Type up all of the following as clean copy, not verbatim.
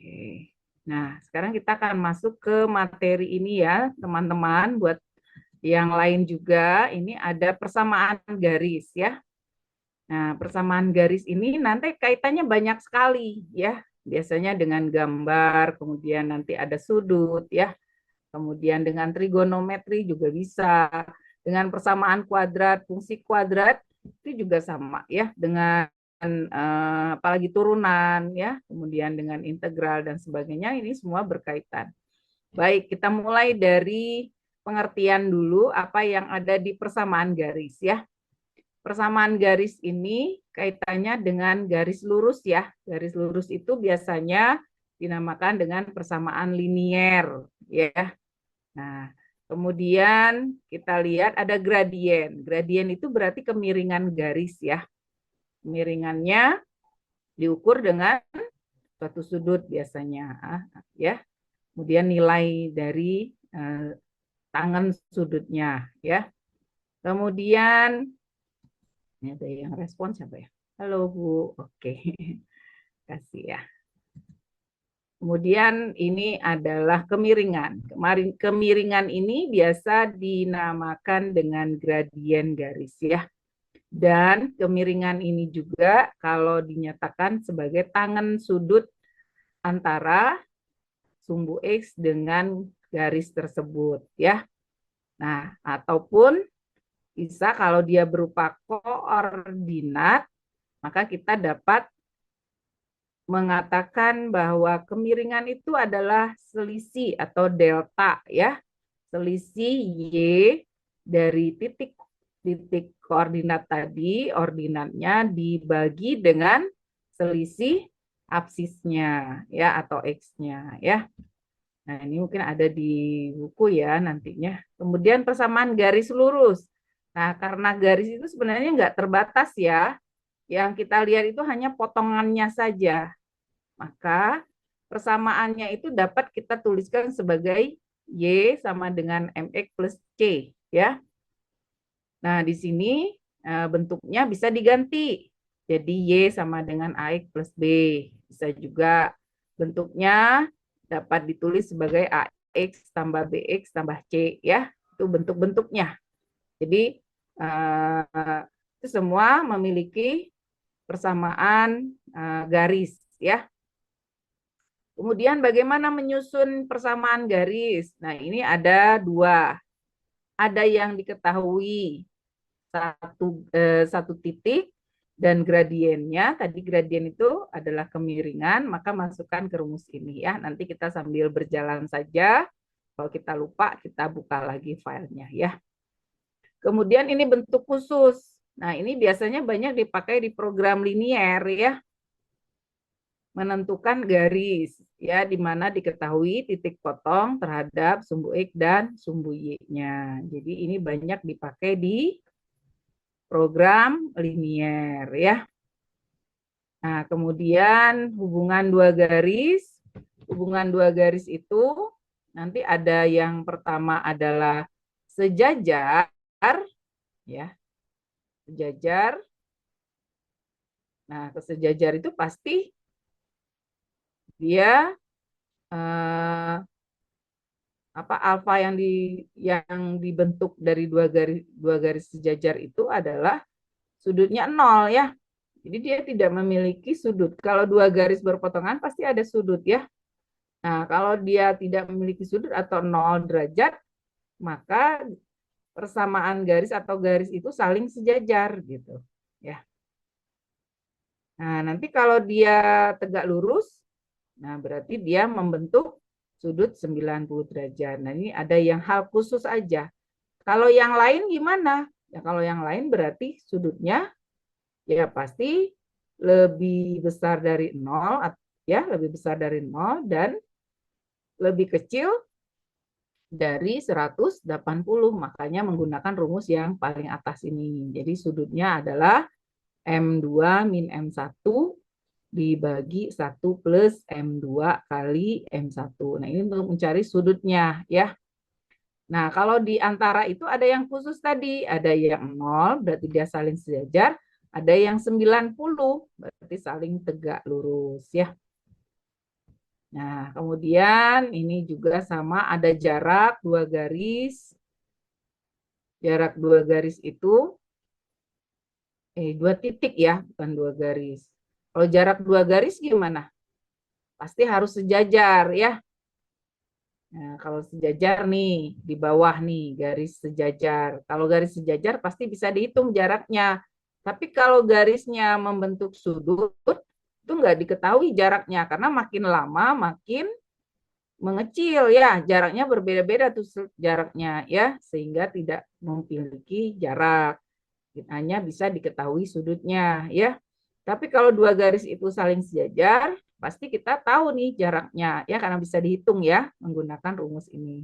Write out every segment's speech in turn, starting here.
Oke. Nah, sekarang kita akan masuk ke materi ini ya, teman-teman. Buat yang lain juga, ini ada persamaan garis ya. Nah, persamaan garis ini nanti kaitannya banyak sekali ya. Biasanya dengan gambar, kemudian nanti ada sudut ya. Kemudian dengan trigonometri juga bisa. Dengan persamaan kuadrat, fungsi kuadrat itu juga sama ya. Dengan apalagi turunan ya, kemudian dengan integral dan sebagainya, ini semua berkaitan. Baik, kita mulai dari pengertian dulu apa yang ada di persamaan garis ya. Persamaan garis ini kaitannya dengan garis lurus ya. Garis lurus itu biasanya dinamakan dengan persamaan linier ya. Nah, kemudian kita lihat ada gradien. Gradien itu berarti kemiringan garis ya. Kemiringannya diukur dengan suatu sudut biasanya ya. Kemudian nilai dari tangan sudutnya ya. Kemudian ini ada yang respon siapa ya? Halo Bu. Oke. Kasih ya. Kemudian ini adalah kemiringan. Kemiringan ini biasa dinamakan dengan gradien garis ya. Dan kemiringan ini juga kalau dinyatakan sebagai tangan sudut antara sumbu X dengan garis tersebut ya. Nah, ataupun bisa kalau dia berupa koordinat, maka kita dapat mengatakan bahwa kemiringan itu adalah selisih atau delta ya. Selisih Y dari titik koordinat tadi, ordinatnya dibagi dengan selisih absisnya ya atau X-nya ya. Nah, ini mungkin ada di buku ya nantinya. Kemudian persamaan garis lurus. Nah, karena garis itu sebenarnya nggak terbatas ya. Yang kita lihat itu hanya potongannya saja. Maka persamaannya itu dapat kita tuliskan sebagai Y sama dengan MX plus C ya. Nah, di sini bentuknya bisa diganti. Jadi Y sama dengan AX plus B. Bisa juga bentuknya dapat ditulis sebagai AX tambah BX tambah C ya. Itu bentuk-bentuknya. Jadi itu semua memiliki persamaan garis ya. Kemudian bagaimana menyusun persamaan garis? Nah, ini ada dua. Ada yang diketahui satu titik dan gradiennya. Tadi gradien itu adalah kemiringan, maka masukkan ke rumus ini ya. Nanti kita sambil berjalan saja. Kalau kita lupa, kita buka lagi filenya ya. Kemudian ini bentuk khusus. Nah, ini biasanya banyak dipakai di program linier ya. Menentukan garis ya, di mana diketahui titik potong terhadap sumbu X dan sumbu Y-nya. Jadi ini banyak dipakai di program linier ya. Nah, kemudian hubungan dua garis. Hubungan dua garis itu nanti ada yang pertama adalah sejajar ya. Sejajar. Nah, kesejajar itu pasti dia alfa yang dibentuk dari dua garis sejajar itu adalah sudutnya 0 ya. Jadi dia tidak memiliki sudut. Kalau dua garis berpotongan pasti ada sudut ya. Nah, kalau dia tidak memiliki sudut atau 0 derajat, maka persamaan garis atau garis itu saling sejajar gitu ya. Nah, nanti kalau dia tegak lurus, nah berarti dia membentuk sudut 90 derajat. Nah, ini ada yang hal khusus aja. Kalau yang lain gimana? Ya, kalau yang lain berarti sudutnya ya pasti lebih besar dari 0 ya, lebih besar dari 0 dan lebih kecil dari 180. Makanya menggunakan rumus yang paling atas ini. Jadi sudutnya adalah M2 min M1 dibagi 1 plus M2 kali M1. Nah, ini untuk mencari sudutnya ya. Nah, kalau di antara itu ada yang khusus tadi, ada yang 0 berarti dia saling sejajar, ada yang 90 berarti saling tegak lurus ya. Nah, kemudian ini juga sama, ada jarak 2 garis. Jarak 2 garis itu 2 titik ya, bukan 2 garis. Kalau jarak 2 garis gimana? Pasti harus sejajar ya. Nah, kalau sejajar nih, di bawah nih, garis sejajar. Kalau garis sejajar pasti bisa dihitung jaraknya. Tapi kalau garisnya membentuk sudut, itu nggak diketahui jaraknya. Karena makin lama, makin mengecil ya. Jaraknya berbeda-beda tuh jaraknya ya. Sehingga tidak memiliki jarak. Hanya bisa diketahui sudutnya ya. Tapi kalau 2 garis itu saling sejajar, pasti kita tahu nih jaraknya ya karena bisa dihitung ya menggunakan rumus ini.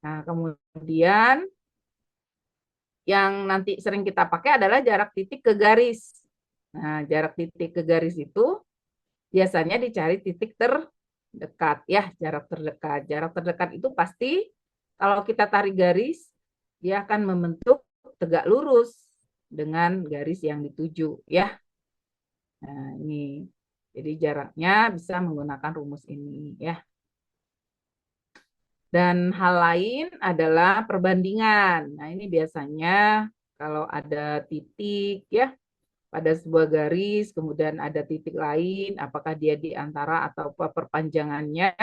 Nah, kemudian yang nanti sering kita pakai adalah jarak titik ke garis. Nah, jarak titik ke garis itu biasanya dicari titik terdekat ya, jarak terdekat. Jarak terdekat itu pasti kalau kita tarik garis, dia akan membentuk tegak lurus dengan garis yang dituju ya. Nah, ini. Jadi jaraknya bisa menggunakan rumus ini ya. Dan hal lain adalah perbandingan. Nah, ini biasanya kalau ada titik ya pada sebuah garis, kemudian ada titik lain, apakah dia di antara atau perpanjangannya,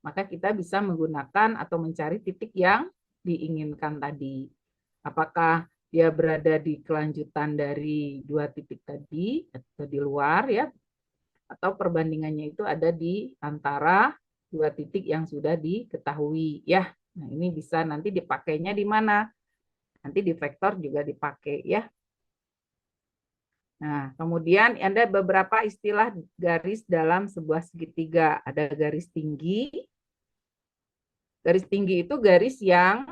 maka kita bisa menggunakan atau mencari titik yang diinginkan tadi. Apakah dia berada di kelanjutan dari 2 titik tadi atau di luar ya, atau perbandingannya itu ada di antara 2 titik yang sudah diketahui ya. Nah, ini bisa nanti dipakainya di mana? Nanti di vektor juga dipakai ya. Nah, kemudian ada beberapa istilah garis dalam sebuah segitiga. Ada garis tinggi. Garis tinggi itu garis yang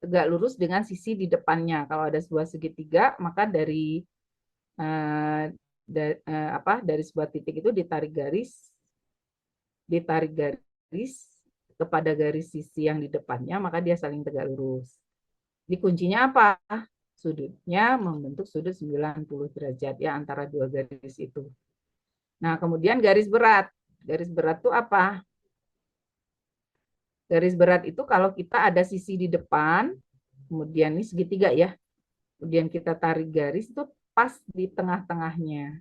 tegak lurus dengan sisi di depannya. Kalau ada sebuah segitiga, maka eh, dari sebuah titik itu ditarik garis kepada garis sisi yang di depannya, maka dia saling tegak lurus. Di kuncinya apa? Sudutnya membentuk sudut 90 derajat ya antara 2 garis itu. Nah, kemudian garis berat. Garis berat itu apa? Garis berat itu kalau kita ada sisi di depan, kemudian ini segitiga ya, kemudian kita tarik garis itu pas di tengah-tengahnya,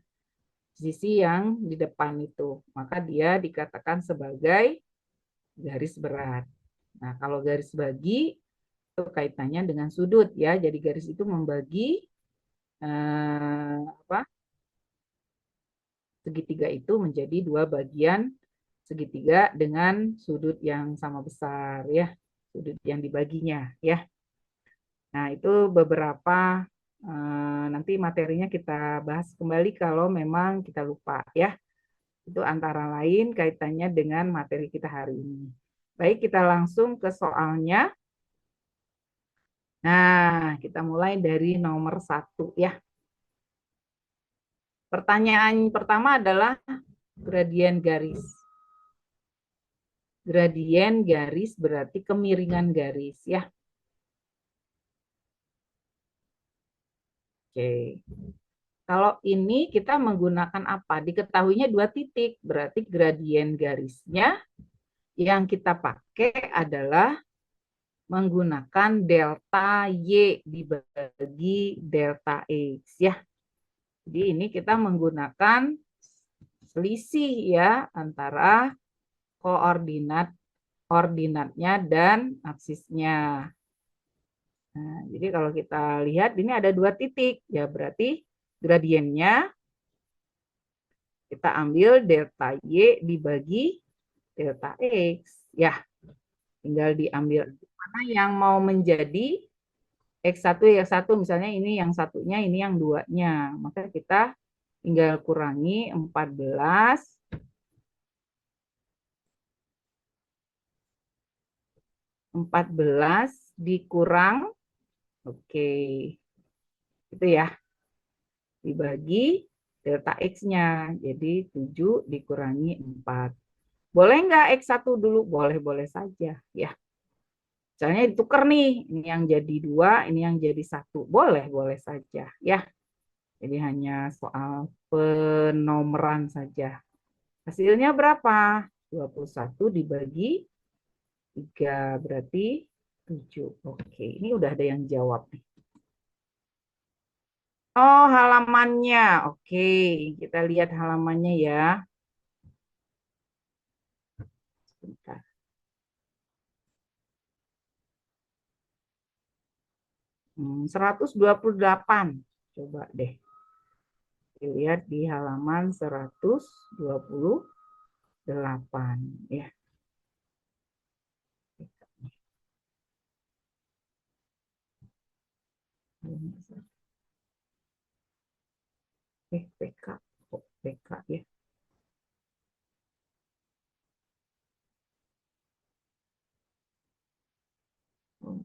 sisi yang di depan itu, maka dia dikatakan sebagai garis berat. Nah, kalau garis bagi itu kaitannya dengan sudut ya, jadi garis itu membagi segitiga itu menjadi 2 bagian segitiga dengan sudut yang sama besar ya, sudut yang dibaginya ya. Nah, itu beberapa nanti materinya kita bahas kembali kalau memang kita lupa ya. Itu antara lain kaitannya dengan materi kita hari ini. Baik, kita langsung ke soalnya. Nah, kita mulai dari nomor 1 ya. Pertanyaan pertama adalah gradien garis. Gradien garis berarti kemiringan garis ya. Oke. Kalau ini kita menggunakan apa? Diketahuinya 2 titik, berarti gradien garisnya yang kita pakai adalah menggunakan delta Y dibagi delta X ya. Jadi ini kita menggunakan selisih ya antara koordinatnya dan aksisnya. Nah, jadi kalau kita lihat ini ada 2 titik, ya berarti gradiennya kita ambil delta Y dibagi delta X. Ya, tinggal diambil mana yang mau menjadi X1, X1, misalnya ini yang satunya, ini yang duanya. Maka kita tinggal kurangi 14 dikurang, oke, itu ya, dibagi delta X-nya. Jadi 7 dikurangi 4. Boleh nggak X1 dulu? Boleh-boleh saja. Ya. Misalnya ditukar nih, ini yang jadi 2, ini yang jadi 1. Boleh-boleh saja. Ya. Jadi hanya soal penomoran saja. Hasilnya berapa? 21 dibagi 3 berarti 7. Oke, ini udah ada yang jawab nih. Oh, halamannya. Oke, kita lihat halamannya ya. Sebentar. 128. Coba deh. Lihat di halaman 128 ya. PK. Oh, PK ya. Oh,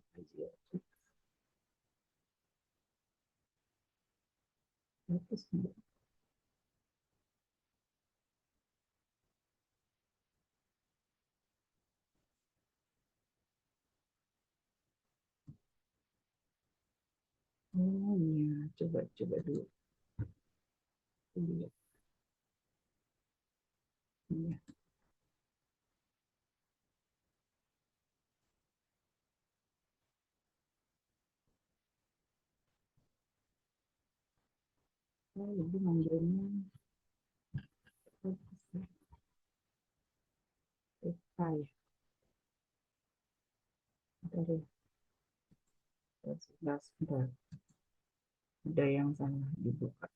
oh iya, coba dulu. Iya, iya. Oh, ibu manggilnya PK ya. Bentar ya. Sebentar. Ada yang salah dibuka.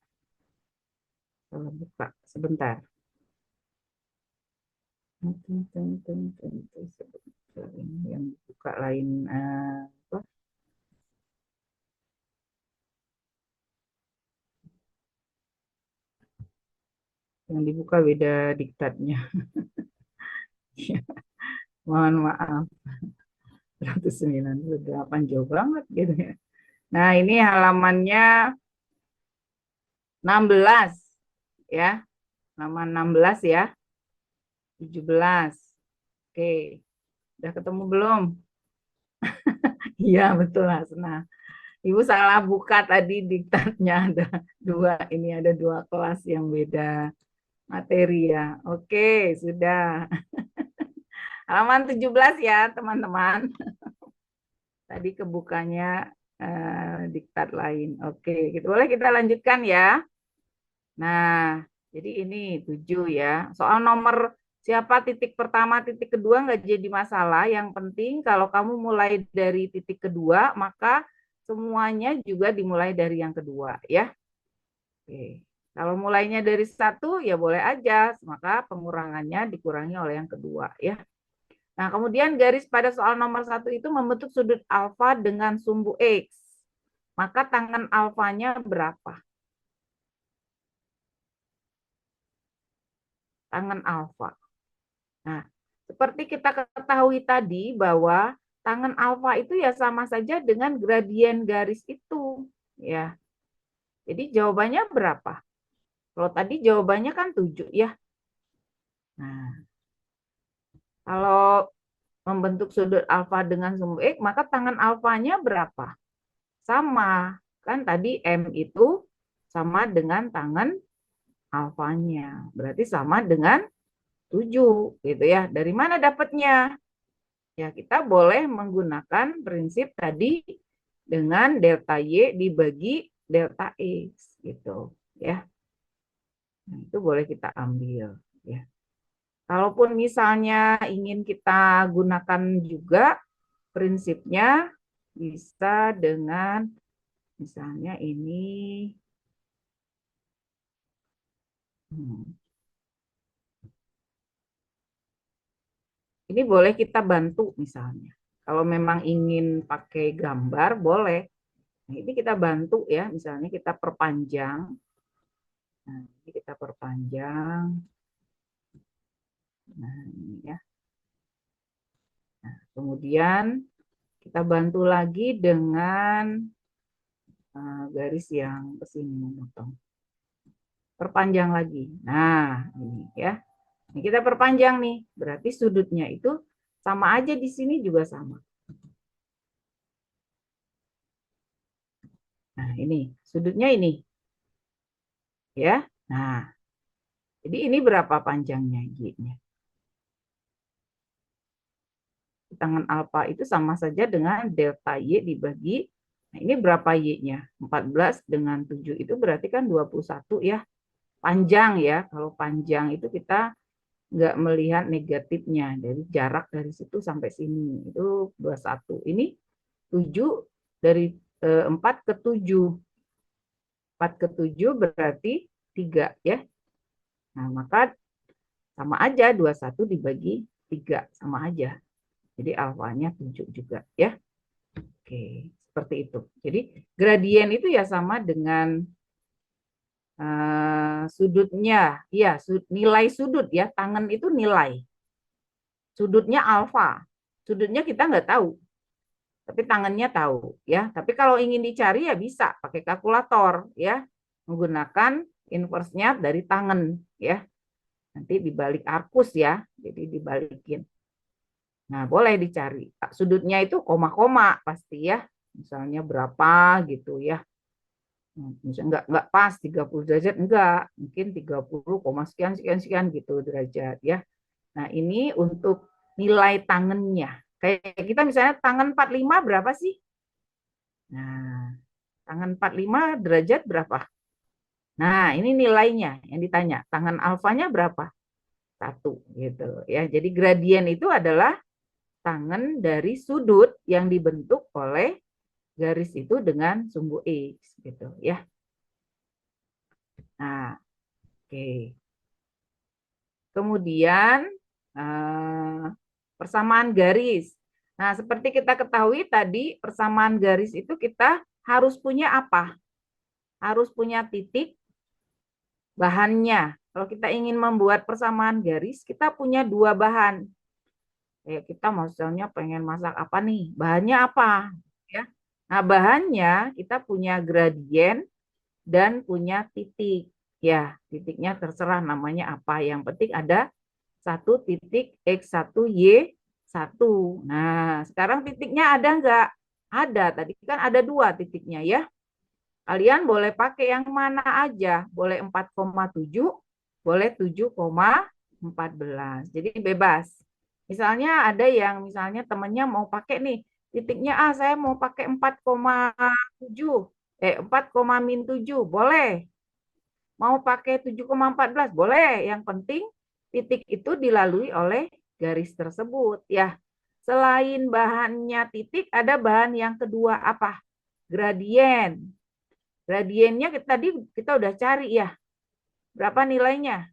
Salah buka. Sebentar. Sebentar. Ini yang dibuka lain apa? Yang dibuka beda diktatnya. Mohon maaf. 198 jauh banget gitu ya. Nah, ini halamannya 16 ya. Halaman 16 ya. 17. Oke. Udah ketemu belum? Iya, betul Hasna. Ibu salah buka tadi diktatnya ada dua. Ini ada dua kelas yang beda materi ya. Oke, sudah. Halaman 17 ya, teman-teman. Tadi kebukanya diktat lain. Oke, gitu. Boleh kita lanjutkan ya. Nah, jadi ini 7 ya. Soal nomor siapa titik pertama, titik kedua nggak jadi masalah. Yang penting kalau kamu mulai dari titik kedua, maka semuanya juga dimulai dari yang kedua ya. Oke. Kalau mulainya dari satu ya boleh aja, maka pengurangannya dikurangi oleh yang kedua ya. Nah, kemudian garis pada soal nomor satu itu membentuk sudut alfa dengan sumbu X. Maka tangan alfanya berapa? Tangan alfa. Nah, seperti kita ketahui tadi bahwa tangan alfa itu ya sama saja dengan gradien garis itu. Ya. Jadi jawabannya berapa? Kalau tadi jawabannya kan 7 ya. Nah, kalau membentuk sudut alfa dengan sumbu X, maka tangan alfanya berapa? Sama. Kan tadi M itu sama dengan tangan alfanya. Berarti sama dengan 7 gitu ya. Dari mana dapatnya? Ya, kita boleh menggunakan prinsip tadi dengan delta Y dibagi delta X gitu ya. Nah, itu boleh kita ambil ya. Kalaupun misalnya ingin kita gunakan juga prinsipnya bisa dengan misalnya ini hmm, ini boleh kita bantu misalnya. Kalau memang ingin pakai gambar boleh. Nah, ini kita bantu ya, misalnya kita perpanjang. Nah, ini kita perpanjang. Nah, ini ya. Nah, kemudian kita bantu lagi dengan garis yang ke sini memotong. Perpanjang lagi. Nah, ini ya. Ini kita perpanjang nih. Berarti sudutnya itu sama aja di sini juga sama. Nah, ini sudutnya ini. Ya. Nah, Jadi ini berapa panjangnya Y-nya? Tangan alfa itu sama saja dengan delta Y dibagi, nah ini berapa Y-nya? 14 dengan 7 itu berarti kan 21 ya. Panjang ya, kalau panjang itu kita nggak melihat negatifnya, dari jarak dari situ sampai sini, itu 21. Ini 7 dari 4 ke 7. 4 ke 7 berarti 3 ya. Nah, maka sama aja 21 dibagi 3, sama aja. Jadi alfanya 7 juga ya. Oke, seperti itu. Jadi gradien itu ya sama dengan sudutnya. Ya, nilai sudut ya. Tangan itu nilai. Sudutnya alfa. Sudutnya kita nggak tahu, tapi tangannya tahu ya. Tapi kalau ingin dicari ya bisa pakai kalkulator ya, menggunakan inverse-nya dari tangan ya. Nanti dibalik arkus ya, jadi dibalikin. Nah, boleh dicari. Sudutnya itu koma-koma pasti ya. Misalnya berapa gitu ya. Misalnya enggak pas 30 derajat, enggak. Mungkin 30, sekian, sekian, sekian gitu derajat ya. Nah, ini untuk nilai tangannya. Kayak kita misalnya tangan 45 berapa sih? Nah, tangan 45 derajat berapa? Nah, ini nilainya yang ditanya. Tangan alfanya berapa? 1 gitu ya. Jadi gradien itu adalah tangan dari sudut yang dibentuk oleh garis itu dengan sumbu X gitu ya. Nah, oke. Kemudian persamaan garis. Nah, seperti kita ketahui tadi, persamaan garis itu kita harus punya apa? Harus punya titik bahannya. Kalau kita ingin membuat persamaan garis, kita punya dua bahan. Kayak kita misalnya pengen masak apa nih? Bahannya apa? Ya. Nah, bahannya kita punya gradien dan punya titik. Ya, titiknya terserah namanya apa. Yang penting ada satu titik X1 Y1. Nah, sekarang titiknya ada enggak? Ada. Tadi kan ada dua titiknya ya. Kalian boleh pakai yang mana aja. Boleh 4,7, boleh 7,14. Jadi bebas. Misalnya ada yang misalnya temannya mau pakai nih, titiknya saya mau pakai 4,7. 4,-7, boleh. Mau pakai 7,14, boleh. Yang penting titik itu dilalui oleh garis tersebut ya. Selain bahannya titik, ada bahan yang kedua apa? Gradien. Gradiennya tadi kita udah cari ya. Berapa nilainya?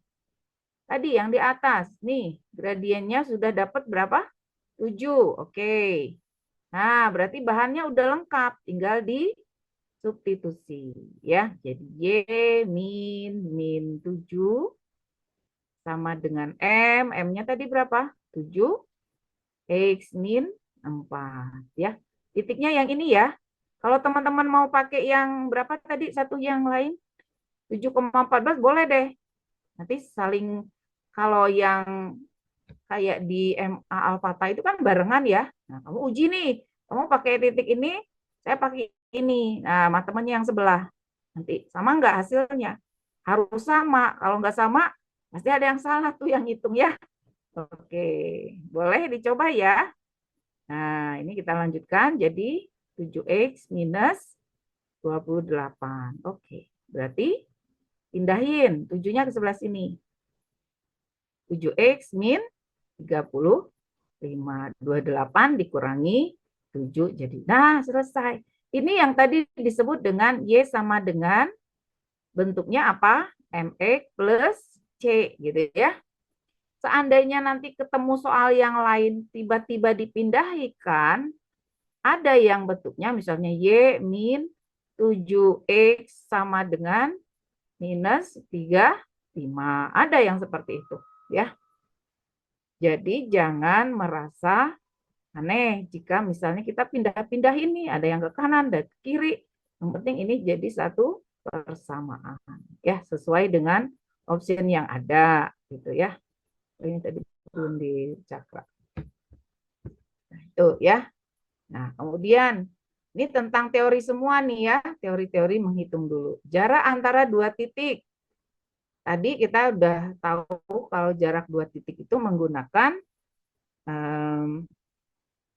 Tadi yang di atas. Nih, gradiennya sudah dapat berapa? 7. Oke. Nah, berarti bahannya udah lengkap. Tinggal di substitusi ya. Jadi Y min 7 sama dengan M-nya tadi berapa? 7, X min 4 ya. Titiknya yang ini ya. Kalau teman-teman mau pakai yang berapa tadi? Satu yang lain? 7,14 boleh deh. Nanti saling, kalau yang kayak di MA Alfata itu kan barengan ya. Nah, kamu uji nih. Kamu pakai titik ini, saya pakai ini. Nah, sama temannya yang sebelah. Nanti sama nggak hasilnya? Harus sama. Kalau nggak sama, pasti ada yang salah tuh yang hitung ya. Oke, boleh dicoba ya. Nah, ini kita lanjutkan. Jadi 7X minus 28. Oke, berarti pindahin 7-nya ke sebelah sini. 7X min 35. 28 dikurangi 7 jadi. Nah, selesai. Ini yang tadi disebut dengan Y sama dengan bentuknya apa? MX plus C gitu ya. Seandainya nanti ketemu soal yang lain tiba-tiba dipindahkan, ada yang bentuknya misalnya Y min 7X sama dengan minus 35. Ada yang seperti itu ya. Jadi jangan merasa aneh jika misalnya kita pindah-pindah ini, ada yang ke kanan dan ke kiri. Yang penting ini jadi satu persamaan ya, sesuai dengan option yang ada gitu ya. Ini tadi belum dicakra. Nah, itu ya. Nah, kemudian ini tentang teori semua nih ya, teori-teori menghitung dulu. Jarak antara dua titik. tadi kita udah tahu kalau jarak dua titik itu menggunakan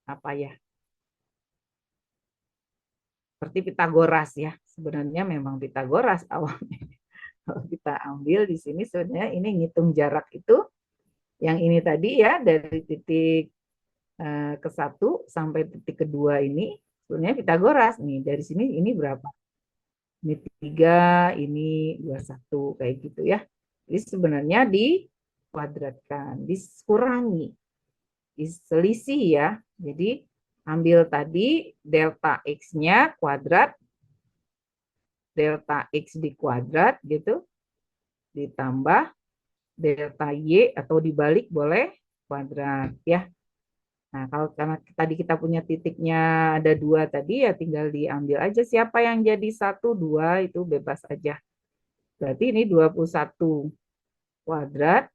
apa ya? Seperti Pitagoras ya. Sebenarnya memang Pitagoras awalnya. Kalau kita ambil di sini sebenarnya ini ngitung jarak itu yang ini tadi ya dari titik ke satu sampai titik kedua ini sebenarnya Pitagoras nih dari sini ini berapa? Ini 3, ini 21 kayak gitu ya. Jadi sebenarnya dikuadratkan, dikurangi, diselisih ya. Jadi ambil tadi delta X-nya kuadrat, delta X dikuadrat gitu, ditambah delta Y atau dibalik boleh kuadrat ya. Nah, kalau karena tadi kita punya titiknya ada 2 tadi ya tinggal diambil aja siapa yang jadi 1, 2 itu bebas aja. Berarti ini 21 kuadrat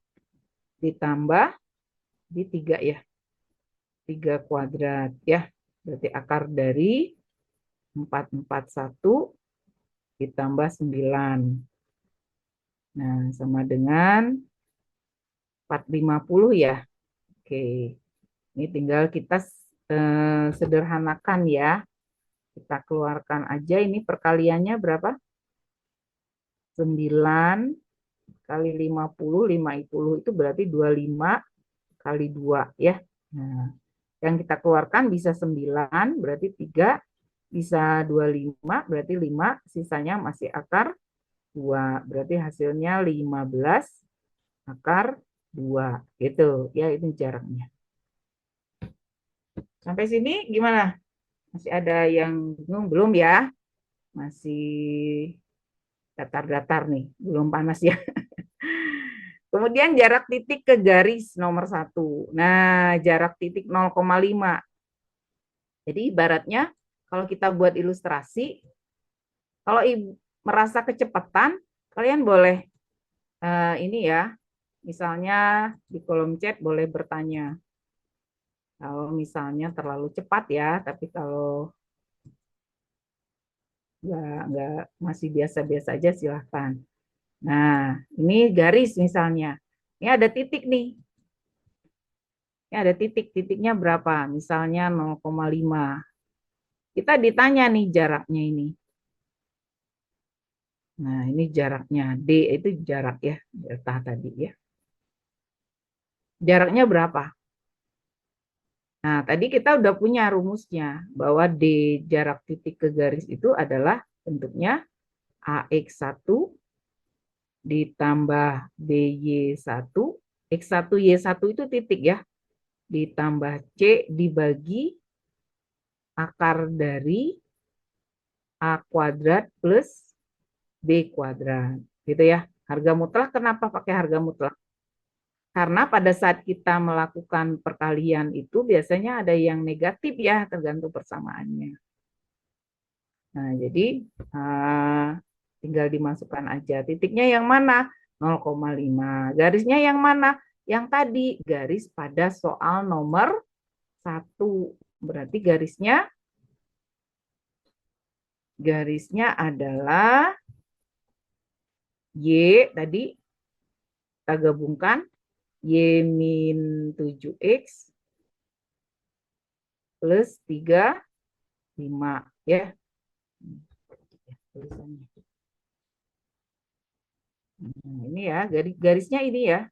ditambah di 3 ya. 3 kuadrat ya. Berarti akar dari 441 ditambah 9. Nah, sama dengan 450 ya. Oke. Ini tinggal kita sederhanakan ya. Kita keluarkan aja ini perkaliannya berapa? 9 kali 50, 50 itu berarti 25 kali 2 ya. Nah, yang kita keluarkan bisa 9, berarti 3, bisa 25, berarti 5, sisanya masih akar 2. Berarti hasilnya 15 akar 2. Gitu, ya itu jaraknya. Sampai sini gimana? Masih ada yang bingung? Belum ya? Masih datar-datar nih, belum panas ya. Kemudian jarak titik ke garis nomor 1. Nah, jarak titik 0,5. Jadi ibaratnya kalau kita buat ilustrasi, kalau merasa kecepatan, kalian boleh ini ya, misalnya di kolom chat boleh bertanya. Kalau misalnya terlalu cepat ya, tapi kalau nggak masih biasa-biasa aja silahkan. Nah, ini garis misalnya. Ini ada titik nih. Ini ada titik, titiknya berapa? Misalnya 0,5. Kita ditanya nih jaraknya ini. Nah, ini jaraknya. D itu jarak ya, delta tadi ya. Jaraknya berapa? Nah, tadi kita udah punya rumusnya bahwa D jarak titik ke garis itu adalah bentuknya AX1 ditambah BY1. X1 Y1 itu titik ya. Ditambah C dibagi akar dari A kuadrat plus B kuadrat. Gitu ya. Harga mutlak kenapa pakai harga mutlak? Karena pada saat kita melakukan perkalian itu biasanya ada yang negatif ya, tergantung persamaannya. Nah, jadi tinggal dimasukkan aja. Titiknya yang mana? 0,5. Garisnya yang mana? Yang tadi, garis pada soal nomor 1. Berarti garisnya adalah Y tadi kita gabungkan Y min 7X plus 3, 5 ya. Nah, ini ya, garisnya ini ya.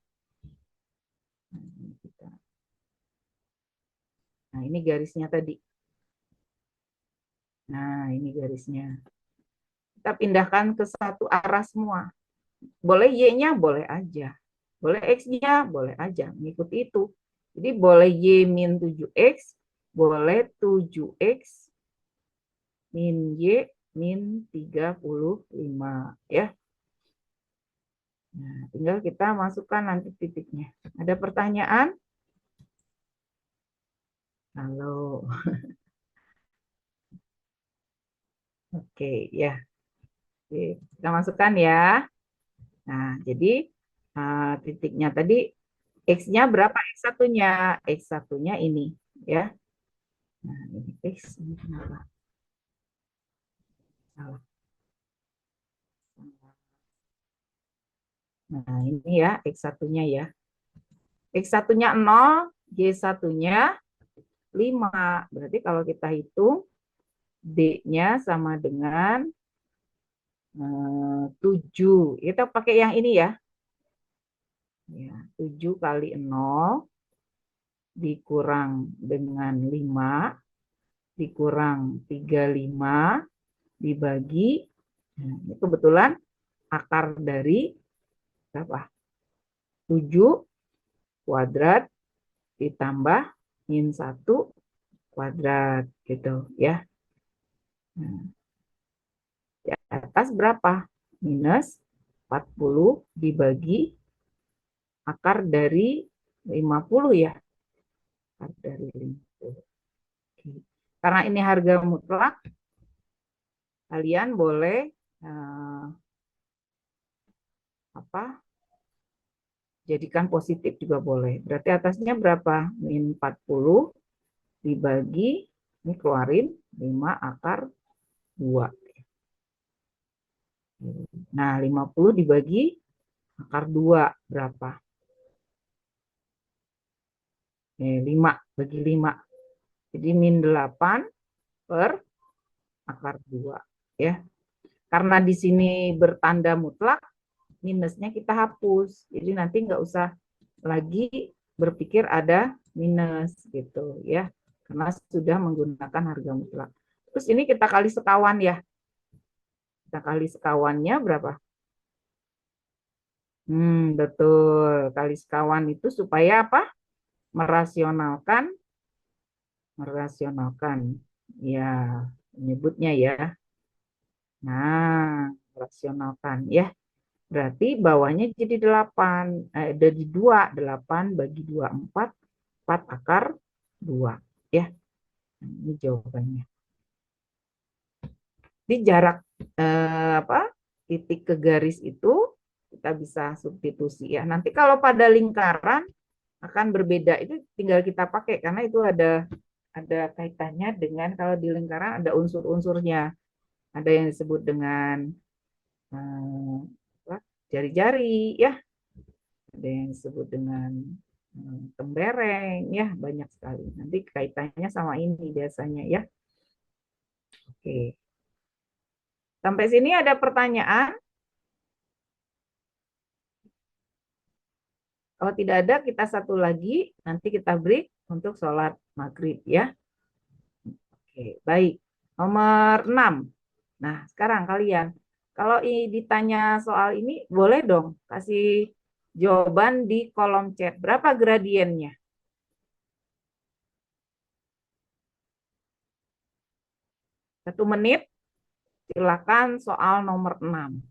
Nah, ini garisnya tadi. Nah, ini garisnya. Kita pindahkan ke satu arah semua. Boleh Y-nya, boleh aja. Boleh X-nya, boleh aja. Mengikuti itu. Jadi boleh Y min 7X, boleh 7X min Y min 35. Ya. Nah, tinggal kita masukkan nanti titiknya. Ada pertanyaan? Halo. Oke, ya. Oke, kita masukkan ya. Nah, jadi titiknya tadi X-nya berapa? X1-nya. X1-nya ini. Ya. Nah, ini X. Ini kenapa? Salah. Nah, ini ya X1-nya ya. X1-nya 0, Y1-nya 5. Berarti kalau kita hitung D-nya sama dengan 7. Kita pakai yang ini ya. 7 kali 0 dikurang dengan 5 dikurang 35 dibagi. Nah, ini kebetulan akar dari berapa? 7 kuadrat ditambah min 1 kuadrat gitu ya. Nah, di atas berapa? Minus 40 dibagi akar dari 50 ya. Akar dari 50. Karena ini harga mutlak, kalian boleh jadikan positif juga boleh. Berarti atasnya berapa? Min 40 dibagi, ini keluarin 5 akar 2. Nah, 50 dibagi akar 2 berapa? 5 bagi 5. Jadi min 8 per akar 2. Ya. Karena di sini bertanda mutlak, minusnya kita hapus. Jadi nanti nggak usah lagi berpikir ada minus gitu ya. Karena sudah menggunakan harga mutlak. Terus ini kita kali sekawan ya. Kita kali sekawannya berapa? Betul. Kali sekawan itu supaya apa? Merasionalkan, ya, menyebutnya ya. Nah, merasionalkan ya. Berarti bawahnya jadi 8, jadi 2, 8 bagi 2, 4 akar 2 ya. Nah, ini jawabannya. Di jarak titik ke garis itu kita bisa substitusi ya. Nanti kalau pada lingkaran akan berbeda, itu tinggal kita pakai karena itu ada kaitannya dengan kalau di lingkaran ada unsur-unsurnya. Ada yang disebut dengan jari-jari ya, ada yang disebut dengan tembereng ya, banyak sekali. Nanti kaitannya sama ini biasanya ya. Oke. Sampai sini ada pertanyaan? Kalau tidak ada, kita satu lagi, nanti kita break untuk sholat maghrib ya. Oke, baik. Nomor 6. Nah, sekarang kalian, kalau ditanya soal ini, boleh dong kasih jawaban di kolom chat. Berapa gradiennya? 1 menit, silakan soal nomor 6.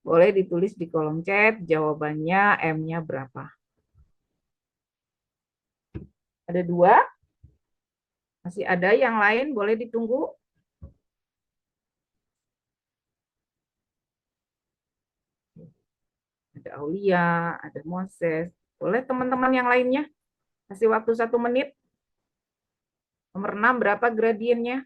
Boleh ditulis di kolom chat, jawabannya M-nya berapa. Ada 2? Masih ada yang lain, boleh ditunggu. Ada Aulia, ada Moses. Boleh teman-teman yang lainnya? Kasih waktu 1 menit. Nomor 6 berapa gradiennya?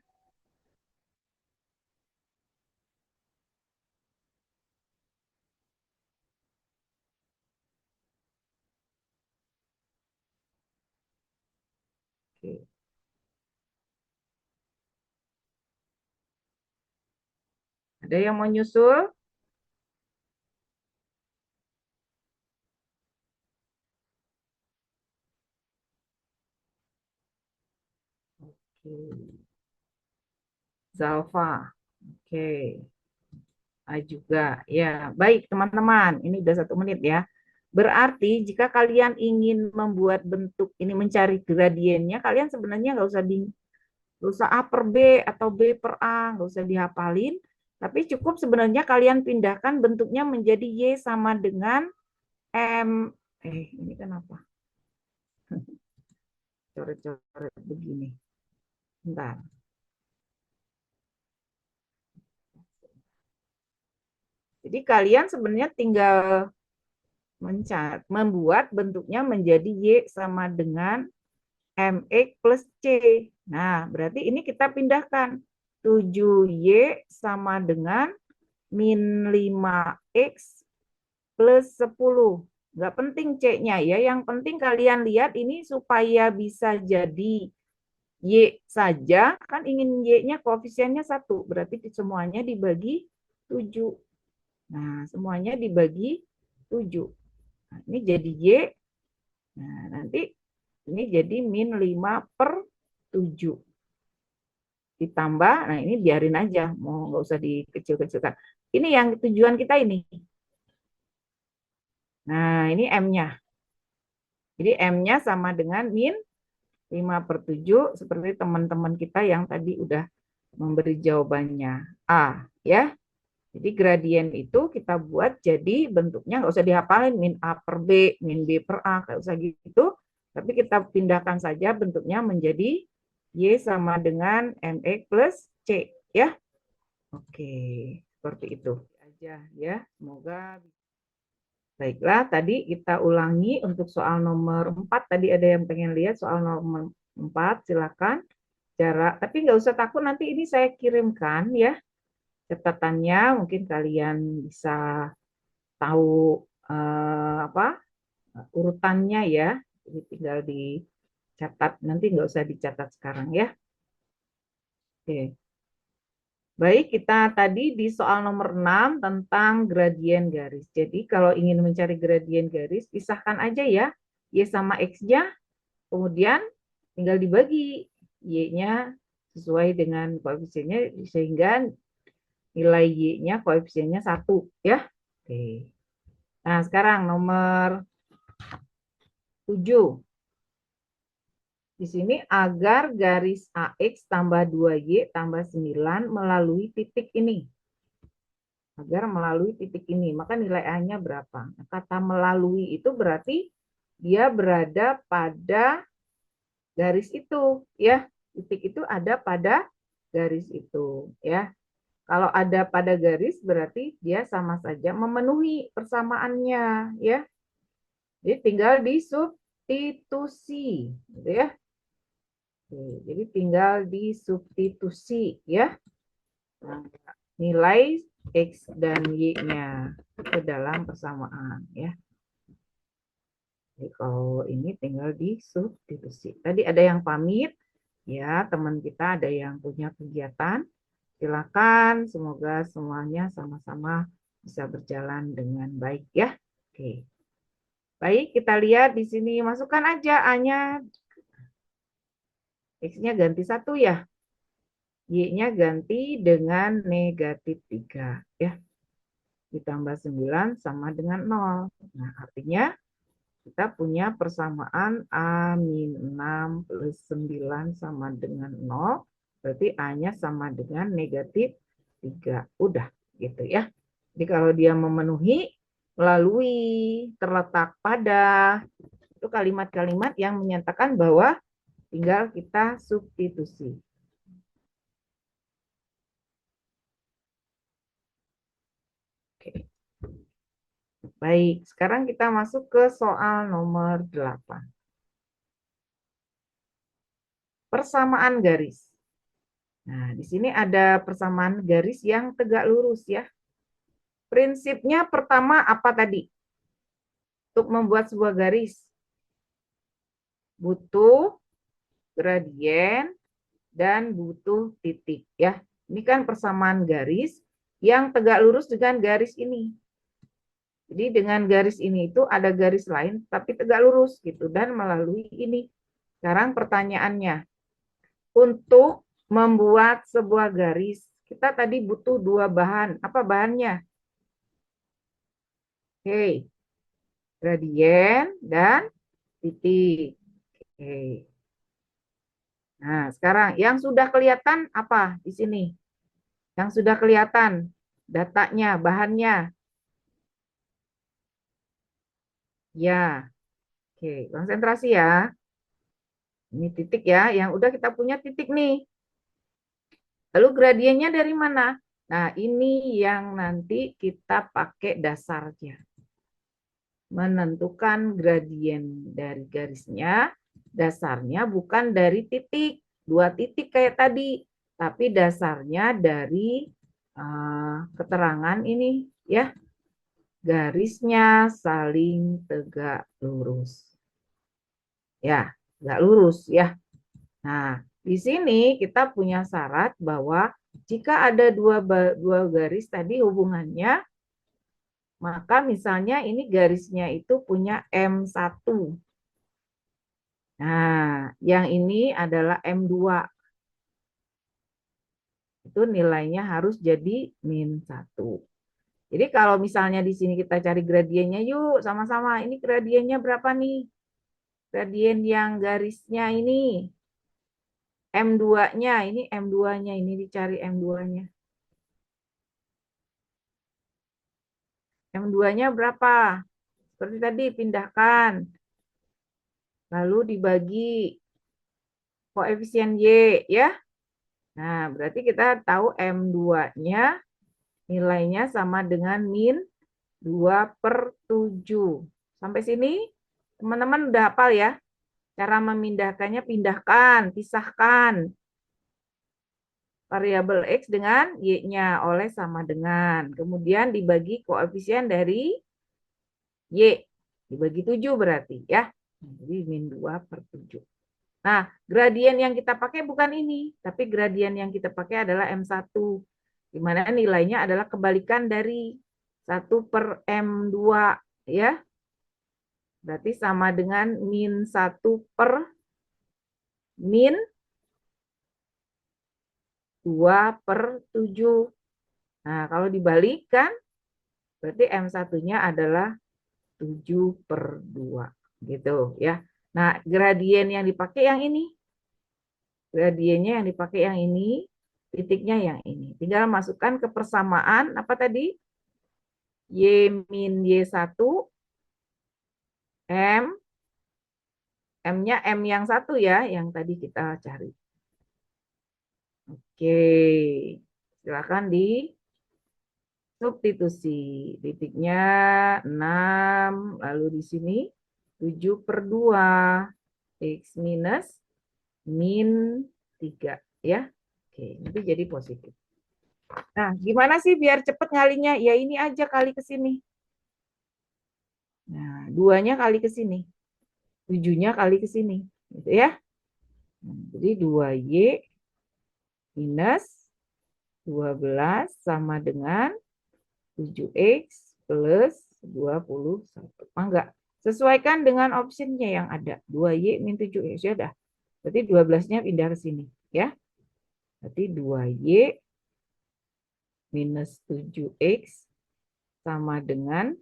Oke. Ada yang mau nyusul? Oke. Zalfa. Oke. A juga. Ya, baik teman-teman. Ini udah 1 menit ya. Berarti jika kalian ingin membuat bentuk ini mencari gradiennya, kalian sebenarnya nggak usah A per B atau B per A, nggak usah dihafalin. Tapi cukup sebenarnya kalian pindahkan bentuknya menjadi Y sama dengan M. Ini kenapa? Coret-coret begini. Bentar. Jadi kalian sebenarnya tinggal membuat bentuknya menjadi Y sama dengan MX plus C. Nah, berarti ini kita pindahkan. 7Y sama dengan min 5X plus 10. Nggak penting C-nya ya, yang penting kalian lihat ini supaya bisa jadi Y saja, kan ingin Y-nya koefisiennya 1, berarti semuanya dibagi 7. Nah, semuanya dibagi 7. Nah, ini jadi Y, nah nanti ini jadi min 5/7. Ditambah, nah ini biarin aja, mau nggak usah dikecil-kecilkan. Ini yang tujuan kita ini. Nah, ini M-nya. Jadi M-nya sama dengan min 5/7, seperti teman-teman kita yang tadi udah memberi jawabannya. A, ya. Jadi gradien itu kita buat jadi bentuknya nggak usah dihafalin min A per B, min B per A, nggak usah gitu. Tapi kita pindahkan saja bentuknya menjadi Y sama dengan MX plus C, ya. Oke, seperti itu aja ya. Semoga baiklah, tadi kita ulangi untuk soal nomor 4. Tadi ada yang pengen lihat soal nomor 4, silakan. Tapi nggak usah takut, nanti ini saya kirimkan ya catatannya, mungkin kalian bisa tahu apa urutannya ya. Jadi tinggal dicatat, nanti nggak usah dicatat sekarang ya. Oke. Baik, kita tadi di soal nomor 6 tentang gradien garis. Jadi kalau ingin mencari gradien garis, pisahkan aja ya, Y sama X-nya, kemudian tinggal dibagi Y-nya sesuai dengan koefisiennya, sehingga nilai Y-nya koefisiennya 1. Ya. Oke. Nah, sekarang nomor 7. Di sini agar garis AX tambah 2Y tambah 9 melalui titik ini. Agar melalui titik ini, maka nilai A-nya berapa? Kata melalui itu berarti dia berada pada garis itu, ya. Titik itu ada pada garis itu, ya. Kalau ada pada garis berarti dia sama saja memenuhi persamaannya, ya. Jadi tinggal disubstitusi, gitu ya. Oke, jadi tinggal disubstitusi ya. Nah, nilai X dan Y-nya ke dalam persamaan ya. Jadi kalau ini tinggal disubstitusi. Tadi ada yang pamit ya, teman kita ada yang punya kegiatan. Silakan, semoga semuanya sama-sama bisa berjalan dengan baik ya. Oke. Baik, kita lihat di sini, masukkan aja A-nya, X-nya ganti 1 ya. Y-nya ganti dengan negatif 3. Ya. Ditambah 9 sama dengan 0. Nah, artinya kita punya persamaan A-6 plus 9 sama dengan 0. Berarti A-nya sama dengan negatif 3. Udah, gitu ya. Jadi kalau dia memenuhi, melalui, terletak pada, itu kalimat-kalimat yang menyatakan bahwa tinggal kita substitusi. Oke. Baik, sekarang kita masuk ke soal nomor 8. Persamaan garis. Nah, di sini ada persamaan garis yang tegak lurus ya. Prinsipnya pertama apa tadi? Untuk membuat sebuah garis, butuh gradien dan butuh titik ya. Ini kan persamaan garis yang tegak lurus dengan garis ini. Jadi dengan garis ini itu ada garis lain tapi tegak lurus gitu dan melalui ini. Sekarang pertanyaannya, untuk membuat sebuah garis, kita tadi butuh 2 bahan. Apa bahannya? Oke, gradien dan titik. Oke. Nah, sekarang yang sudah kelihatan apa di sini? Yang sudah kelihatan datanya, bahannya. Ya, oke, konsentrasi ya. Ini titik ya, yang udah kita punya titik nih. Lalu gradiennya dari mana? Nah, ini yang nanti kita pakai dasarnya. Menentukan gradien dari garisnya, dasarnya bukan dari titik, 2 titik kayak tadi, tapi dasarnya dari keterangan ini ya, garisnya saling tegak lurus. Ya, tegak lurus ya. Nah, di sini kita punya syarat bahwa jika ada dua garis tadi hubungannya, maka misalnya ini garisnya itu punya M1. Nah, yang ini adalah M2. Itu nilainya harus jadi -1. Jadi kalau misalnya di sini kita cari gradiennya, yuk sama-sama. Ini gradiennya berapa nih? Gradien yang garisnya ini. M2-nya, ini M2-nya, ini dicari M2-nya. M2-nya berapa? Seperti tadi, pindahkan. Lalu dibagi koefisien Y, ya. Nah, berarti kita tahu M2-nya nilainya sama dengan -2/7. Sampai sini, teman-teman udah hafal ya? Cara memindahkannya, pindahkan, pisahkan variabel X dengan Y-nya oleh sama dengan. Kemudian dibagi koefisien dari Y. Dibagi 7 berarti ya. Jadi -2/7. Nah, gradien yang kita pakai bukan ini, tapi gradien yang kita pakai adalah M1, di mana nilainya adalah kebalikan dari 1/M2, ya. Berarti sama dengan -1/-2/7. Nah, kalau dibalikan, berarti M1-nya adalah 7/2. Gitu ya. Nah, gradien yang dipakai yang ini. Gradiennya yang dipakai yang ini, titiknya yang ini. Tinggal masukkan ke persamaan, apa tadi? Y-Y1, M, M-nya M yang 1 ya, yang tadi kita cari. Oke, silakan di substitusi. Titiknya 6, lalu di sini 7/2, X minus -3 ya. Oke, nanti jadi positif. Nah, gimana sih biar cepet ngalinya? Ya ini aja kali ke sini. Nah, 2-nya kali ke sini. 7-nya kali ke sini. Gitu ya. Nah, jadi 2Y minus 12 sama dengan 7X plus 21. Enggak. Sesuaikan dengan optionnya yang ada. 2Y min 7X. Ya udah. Berarti 12-nya pindah ke sini. Ya. Berarti 2Y minus 7X sama dengan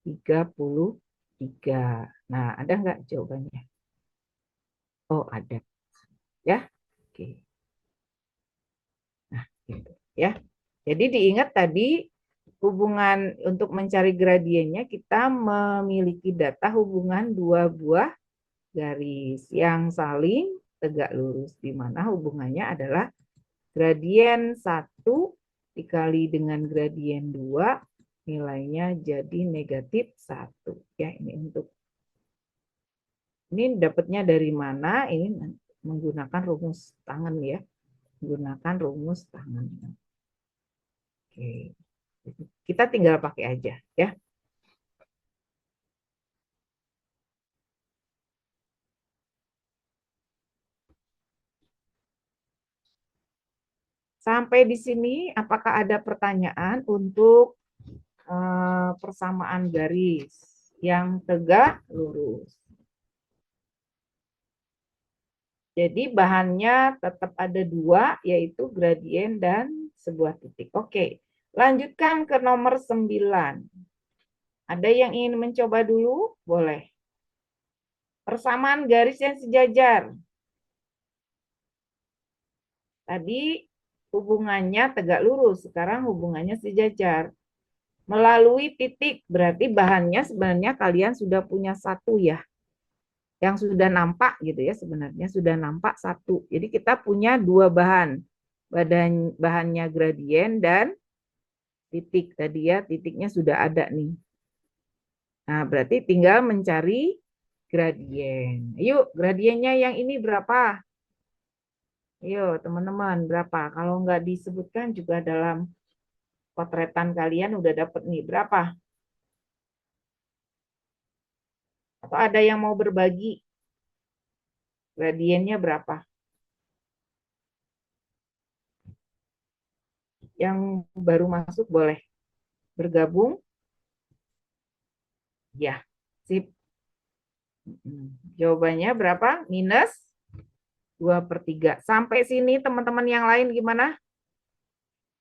33. Nah, ada nggak jawabannya? Oh, ada. Ya. Oke. Nah, gitu ya. Jadi diingat tadi hubungan untuk mencari gradiennya kita memiliki data hubungan dua buah garis yang saling tegak lurus di mana hubungannya adalah gradien 1 dikali dengan gradien 2 nilainya jadi -1. Ya, ini dapatnya dari mana? Ini menggunakan rumus tangan ya. Menggunakan rumus tangan. Oke. Kita tinggal pakai aja ya. Sampai di sini apakah ada pertanyaan untuk persamaan garis yang tegak lurus? Jadi bahannya tetap ada dua, yaitu gradien dan sebuah titik. Oke, lanjutkan ke nomor 9. Ada yang ingin mencoba dulu? Boleh. Persamaan garis yang sejajar. Tadi hubungannya tegak lurus, sekarang hubungannya sejajar. Melalui titik, berarti bahannya sebenarnya kalian sudah punya satu ya. Yang sudah nampak gitu ya, sebenarnya sudah nampak satu. Jadi kita punya dua bahan. Bahannya gradien dan titik tadi ya, titiknya sudah ada nih. Nah, berarti tinggal mencari gradien. Yuk, gradiennya yang ini berapa? Ayo, teman-teman, berapa? Kalau nggak disebutkan juga dalam potretan kalian udah dapet nih berapa? Atau ada yang mau berbagi? Gradiennya berapa? Yang baru masuk boleh bergabung? Ya, sip. Jawabannya berapa? Minus 2/3. Sampai sini teman-teman yang lain gimana?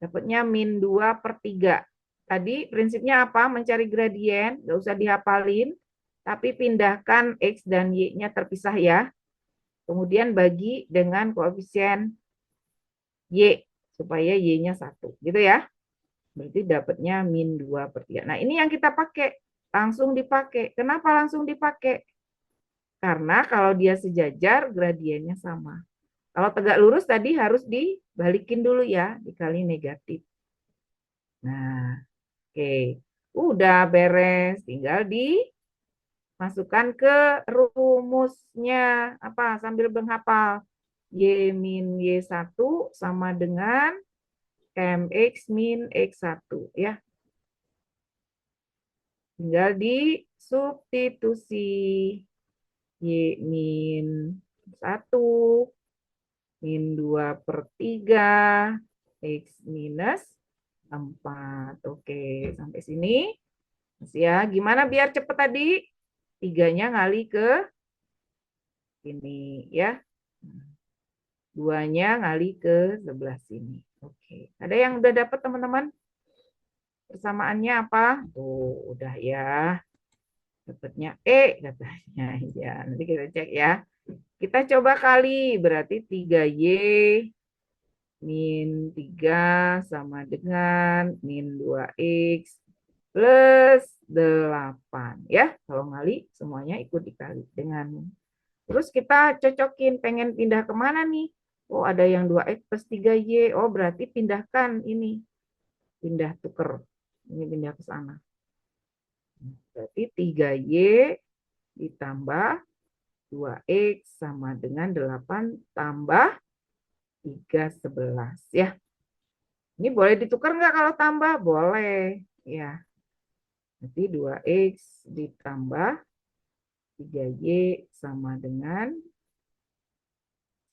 Dapatnya min 2/3. Tadi prinsipnya apa? Mencari gradien, nggak usah dihafalin, tapi pindahkan X dan Y-nya terpisah ya. Kemudian bagi dengan koefisien Y, supaya Y-nya 1. Gitu ya. Berarti dapatnya min 2/3. Nah ini yang kita pakai. Langsung dipakai. Kenapa langsung dipakai? Karena kalau dia sejajar, gradiennya sama. Kalau tegak lurus tadi harus dibalikin dulu ya, dikali negatif. Nah, oke. Udah beres, tinggal dimasukkan ke rumusnya. Apa? Sambil menghafal. Y min Y1 sama dengan MX min X1 ya. Tinggal disubstitusi. Y min 1 min 2/3 X minus 4. Oke, sampai sini. Masih ya, gimana biar cepet tadi? 3-nya ngali ke sini ya. 2-nya ngali ke sebelah sini. Oke, ada yang udah dapat teman-teman? Persamaannya apa? Tuh, udah ya. Dapatnya E katanya. Ya, nanti kita cek ya. Kita coba kali, berarti 3Y min 3 sama dengan min 2X plus 8. Ya, kalau ngali semuanya ikut dikali dengan. Terus kita cocokin, pengen pindah kemana nih? Oh, ada yang 2X plus 3Y. Oh, berarti pindahkan ini. Pindah tuker. Ini pindah ke sana. Berarti 3Y ditambah 2X sama dengan 8 tambah 3/11 ya. Ini boleh ditukar nggak kalau tambah? Boleh ya. Nanti 2X ditambah 3Y sama dengan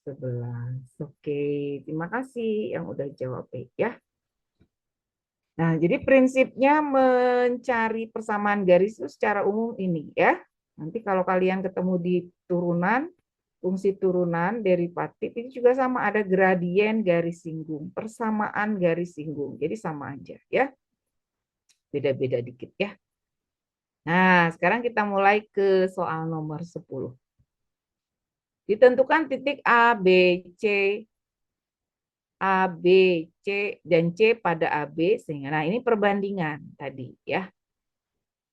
11. Oke, terima kasih yang udah jawab ya. Nah, jadi prinsipnya mencari persamaan garis itu secara umum ini ya. Nanti kalau kalian ketemu di turunan, fungsi turunan, derivatif, itu juga sama, ada gradien garis singgung, persamaan garis singgung. Jadi sama aja ya. Beda-beda dikit ya. Nah, sekarang kita mulai ke soal nomor 10. Ditentukan titik A, B, C, A, B, C, dan C pada AB. Sehingga, nah ini perbandingan tadi ya.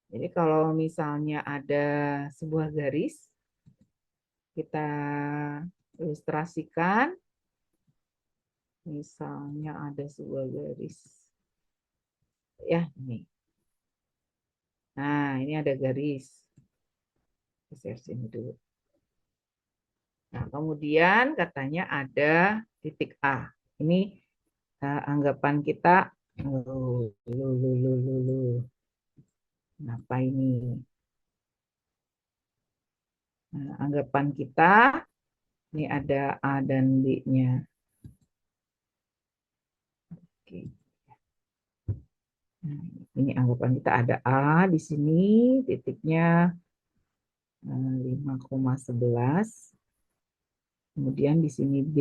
Jadi kalau misalnya ada sebuah garis, kita ilustrasikan. Misalnya ada sebuah garis. Ya, ini. Nah, ini ada garis. Geser sini dulu. Nah, kemudian katanya ada titik A. Ini anggapan kita, kenapa ini? Nah, anggapan kita, ini ada A dan B-nya. Oke. Nah, ini anggapan kita ada A di sini, titiknya 5,11. Kemudian di sini B,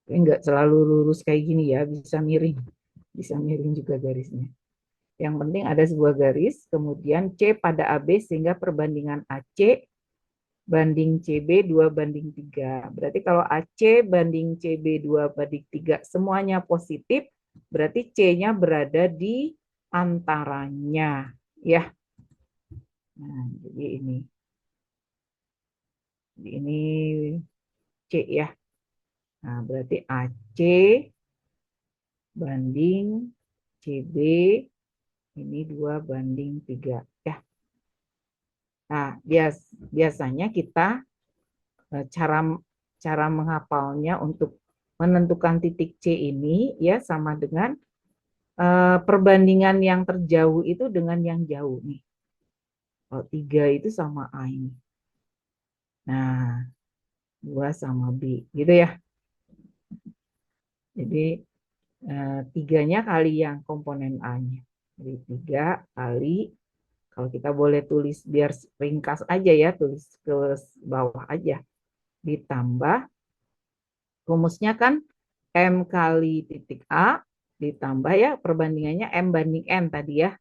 enggak selalu lurus kayak gini ya, bisa miring juga garisnya. Yang penting ada sebuah garis, kemudian C pada AB sehingga perbandingan AC banding CB 2/3. Berarti kalau AC banding CB 2/3 semuanya positif, berarti C-nya berada di antaranya. Ya. Nah, jadi ini. Ini C ya. Nah, berarti AC banding CB ini 2/3 ya. Nah, biasanya kita cara menghafalnya untuk menentukan titik C ini ya sama dengan perbandingan yang terjauh itu dengan yang jauh nih. Kalau 3 itu sama A ini. Nah, 2 sama B, gitu ya. Jadi, 3-nya kali yang komponen A-nya. Jadi 3 kali, kalau kita boleh tulis biar ringkas aja ya, tulis ke bawah aja. Ditambah, rumusnya kan M kali titik A, ditambah ya perbandingannya M banding N tadi ya.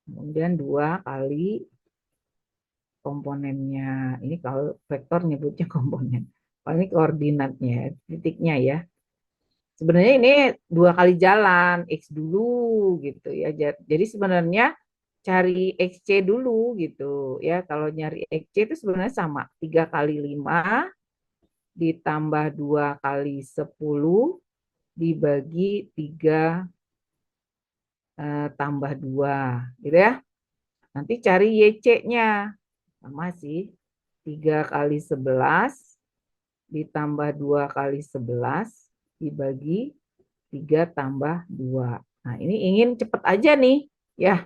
Kemudian 2 kali komponennya, ini kalau vektor nyebutnya komponen. Kalau ini koordinatnya, titiknya ya. Sebenarnya ini 2 kali jalan, X dulu gitu ya. Jadi sebenarnya cari XC dulu gitu ya. Kalau nyari XC itu sebenarnya sama. 3 kali 5 ditambah 2 kali 10 dibagi 3 tambah 2 gitu ya. Nanti cari YC-nya. Sama sih. 3 kali 11 ditambah 2 kali 11 dibagi 3 tambah 2. Nah, ini ingin cepat aja nih. Ya,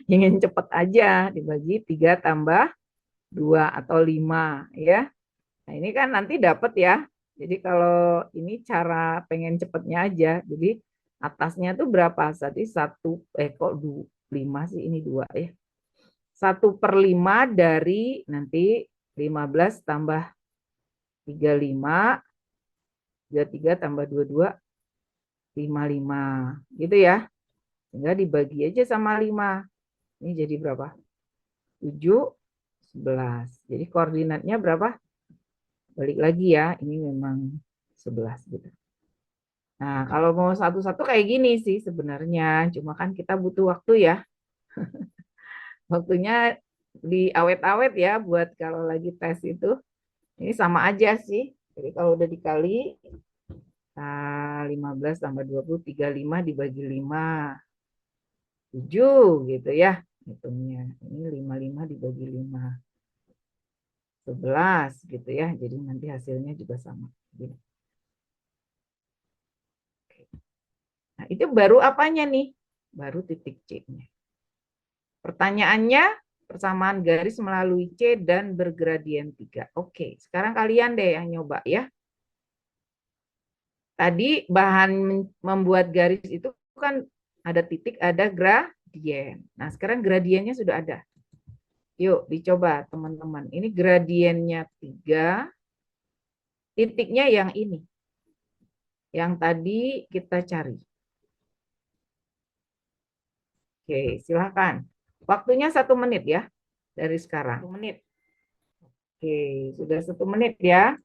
ingin cepat aja dibagi 3 tambah 2 atau 5 ya. Nah, ini kan nanti dapat ya. Jadi kalau ini cara pengen cepatnya aja. Jadi atasnya tuh berapa? Tadi 1 kok 5 sih, ini 2 ya. 1/5 dari nanti 15 tambah 35, 33 tambah 22, 55. Gitu ya. Tinggal dibagi aja sama 5. Ini jadi berapa? 7, 11. Jadi koordinatnya berapa? Balik lagi ya. Ini memang 11 gitu. Nah, kalau mau satu-satu kayak gini sih sebenarnya. Cuma kan kita butuh waktu ya. Waktunya diawet-awet ya buat kalau lagi tes itu. Ini sama aja sih. Jadi kalau udah dikali, 15 tambah 20, 35 dibagi 5. 7 gitu ya. Hitungnya. Ini 55 dibagi 5. 11 gitu ya. Jadi nanti hasilnya juga sama. Nah, itu baru apanya nih? Baru titik C-nya. Pertanyaannya, persamaan garis melalui C dan bergradien 3. Oke, sekarang kalian deh yang nyoba ya. Tadi bahan membuat garis itu kan ada titik, ada gradien. Nah, sekarang gradiennya sudah ada. Yuk, dicoba teman-teman. Ini gradiennya 3, titiknya yang ini. Yang tadi kita cari. Oke, silakan. Waktunya 1 menit ya, dari sekarang. 1 menit. Oke, sudah 1 menit ya.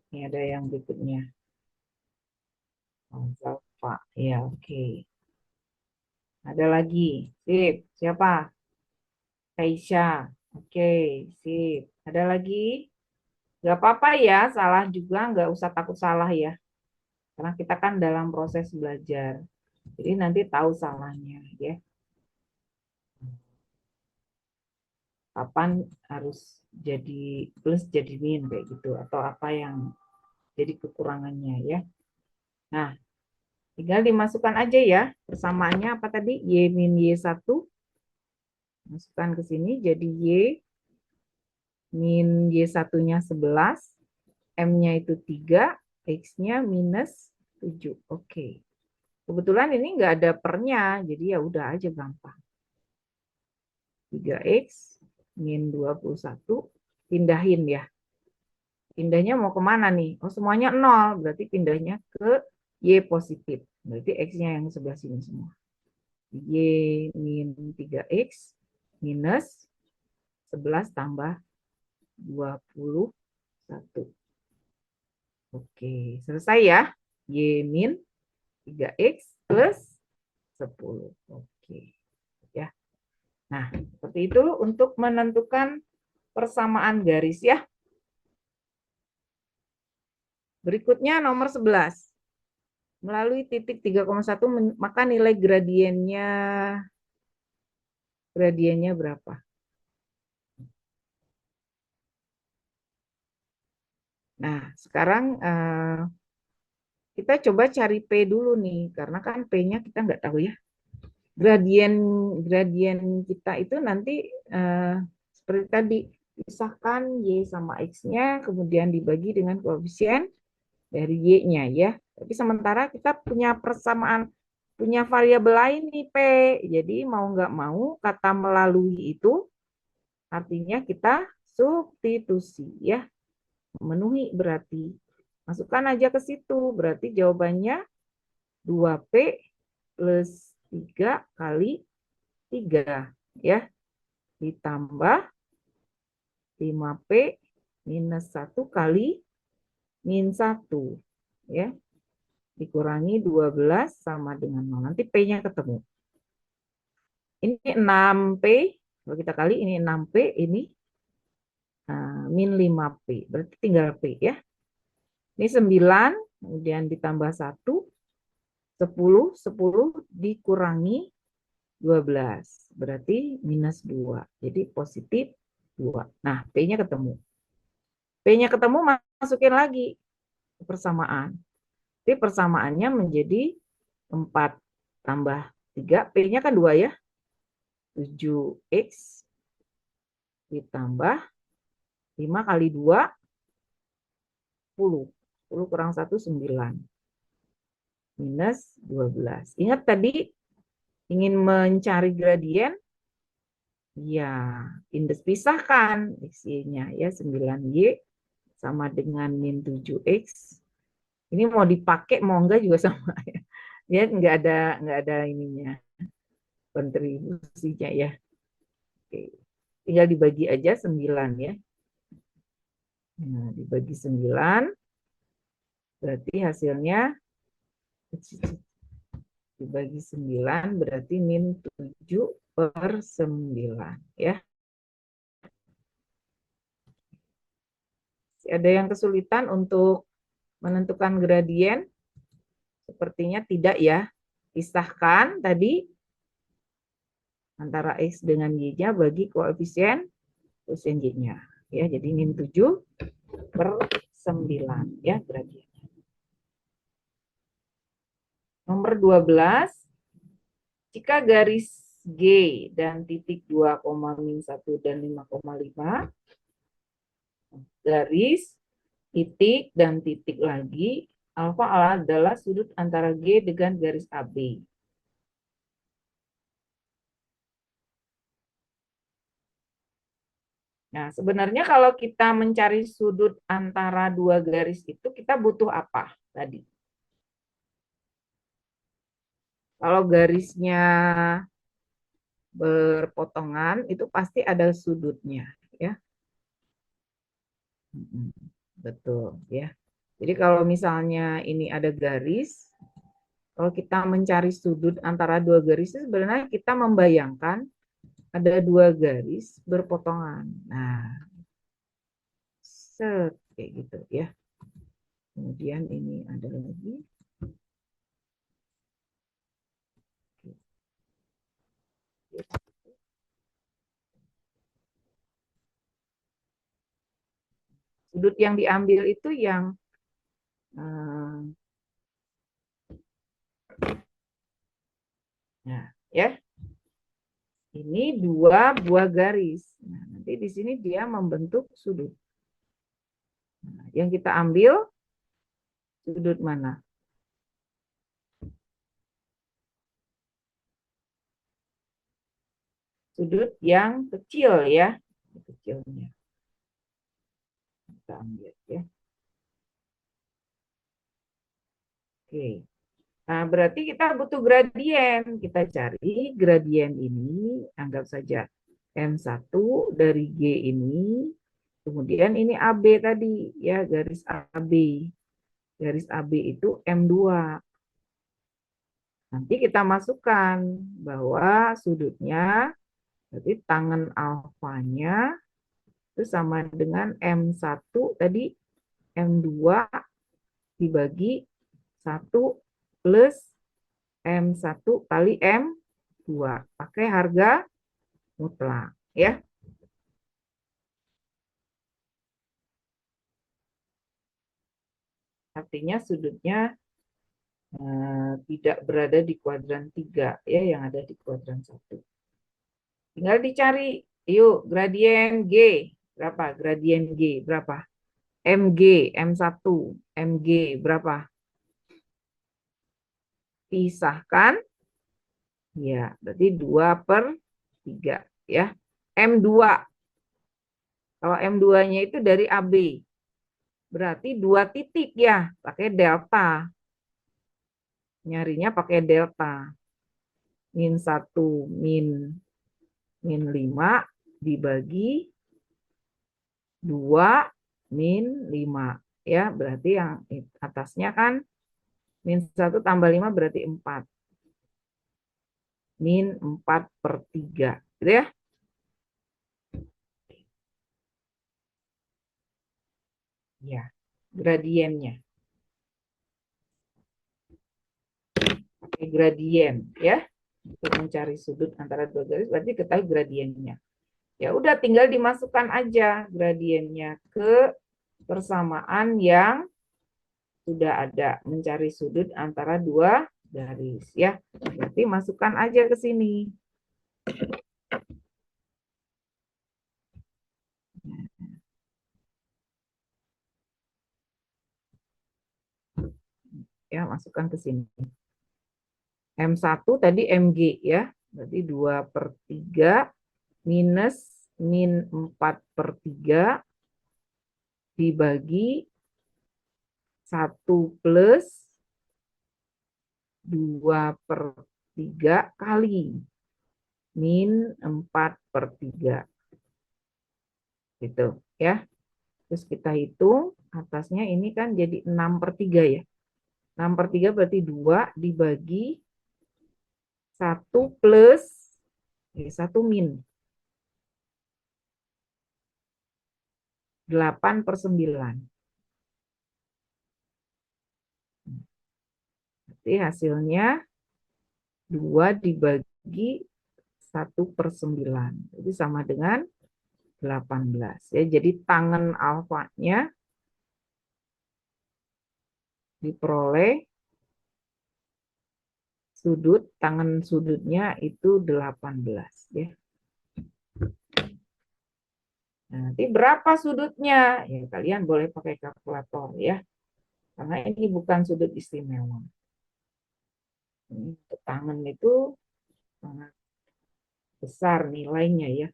Ini ada yang berikutnya. Zalfa, ya oke. Ada lagi. Sip, siapa? Kaisha. Oke, sip. Ada lagi? Gak apa-apa ya, salah juga nggak usah takut salah ya. Karena kita kan dalam proses belajar. Jadi nanti tahu salahnya ya. Kapan harus jadi plus jadi min kayak gitu atau apa yang jadi kekurangannya ya. Nah, tinggal dimasukkan aja ya. Persamaannya apa tadi? Y min Y1. Masukkan ke sini jadi Y min Y1-nya 11, M-nya itu 3, X-nya minus 7. Oke. Kebetulan ini nggak ada pernya, jadi ya udah aja gampang. 3X min 21, pindahin ya. Pindahnya mau kemana nih? Oh semuanya 0, berarti pindahnya ke Y positif. Berarti X-nya yang sebelah sini semua. Y min 3X minus 11 tambah 21. Oke, selesai ya. Y min 3X plus 10. Oke. Ya. Nah, seperti itu untuk menentukan persamaan garis ya. Berikutnya nomor 11. Melalui titik 3,1 maka nilai gradiennya berapa? Nah, sekarang kita coba cari P dulu nih, karena kan P-nya kita nggak tahu ya. Gradien gradien kita itu nanti seperti tadi, pisahkan Y sama X-nya, kemudian dibagi dengan koefisien dari Y-nya ya. Tapi sementara kita punya persamaan, punya variabel lain nih P. Jadi mau nggak mau kata melalui itu artinya kita substitusi ya. Memenuhi berarti. Masukkan aja ke situ. Berarti jawabannya 2P plus 3 kali 3 ya. Ditambah 5P minus 1 kali min 1 ya. Dikurangi 12 sama dengan 0. Nanti P-nya ketemu. Ini 6P, kalau kita kali ini 6P, ini min 5P. Berarti tinggal P ya. Ini 9, kemudian ditambah 1, 10, 10 dikurangi 12. Berarti minus 2. Jadi positif 2. Nah, P-nya ketemu. P-nya ketemu, masukin lagi ke persamaan. Jadi persamaannya menjadi 4 tambah 3. P-nya kan 2 ya. 7X ditambah 5 kali 2, 10. 10 kurang 1, 9. Minus 12. Ingat tadi ingin mencari gradien, ya, indes pisahkan X-Y-nya ya, 9Y sama dengan min 7X. Ini mau dipakai mau enggak juga sama ya. Ya enggak ada ininya, kontribusinya ya. Oke. Tinggal dibagi aja 9 ya. Nah, dibagi 9 berarti hasilnya dibagi 9 berarti min 7/9 ya. Ada yang kesulitan untuk menentukan gradien? Sepertinya tidak ya. Pisahkan tadi antara X dengan Y-nya bagi koefisien Y-nya. Ya, jadi min 7/9 ya gradien. Nomor 12, jika garis G dan titik 2,-1 dan 5,5, garis, titik, dan titik lagi, alfa adalah sudut antara G dengan garis AB. Nah, sebenarnya kalau kita mencari sudut antara dua garis itu, kita butuh apa tadi? Kalau garisnya berpotongan, itu pasti ada sudutnya, ya. Betul, ya. Jadi kalau misalnya ini ada garis, kalau kita mencari sudut antara dua garis, sebenarnya kita membayangkan ada dua garis berpotongan. Nah, set, kayak gitu ya. Kemudian ini ada lagi. Sudut yang diambil itu yang nah, ya. Ini dua buah garis. Nah, nanti di sini dia membentuk sudut. Nah, yang kita ambil sudut mana? Sudut yang kecil ya. Kecilnya. Kita ambil ya. Oke. Nah, berarti kita butuh gradien. Kita cari gradien ini, anggap saja M1 dari G ini. Kemudian ini AB tadi, ya garis AB. Garis AB itu M2. Nanti kita masukkan bahwa sudutnya, berarti tangan alfanya itu sama dengan M1 tadi, M2 dibagi 1 plus M1 kali M2. Pakai harga mutlak. Ya. Artinya sudutnya tidak berada di kuadran 3 ya, yang ada di kuadran 1. Tinggal dicari, yuk gradien G berapa? Gradien G berapa? MG, M1, MG berapa? Pisahkan, ya berarti 2/3 ya. M2, kalau M2-nya itu dari AB, berarti 2 titik ya, pakai delta. Nyarinya pakai delta. -1 -5 dibagi 2 -5 ya, berarti yang atasnya kan -1 tambah 5 berarti 4. -4/3 gitu ya. Ya, gradiennya. Pakai gradien ya. Untuk mencari sudut antara dua garis berarti ketahui gradiennya. Ya udah tinggal dimasukkan aja gradiennya ke persamaan yang sudah ada, mencari sudut antara dua garis ya. Berarti masukkan aja ke sini. Ya, masukkan ke sini. M1 tadi MG ya. Berarti 2/3 minus -4/3 dibagi 1 plus 2/3 kali -4/3. Gitu ya. Terus kita hitung atasnya ini kan jadi 6/3 ya. 6/3 berarti 2 dibagi 1 plus 1 min 8/9. Jadi hasilnya 2 dibagi 1/9. Jadi sama dengan 18. Ya, jadi tangen alfanya diperoleh tangen sudutnya itu 18 ya. Nah, nanti berapa sudutnya? Ya kalian boleh pakai kalkulator ya. Karena ini bukan sudut istimewa. Untuk tangen itu sangat besar nilainya ya.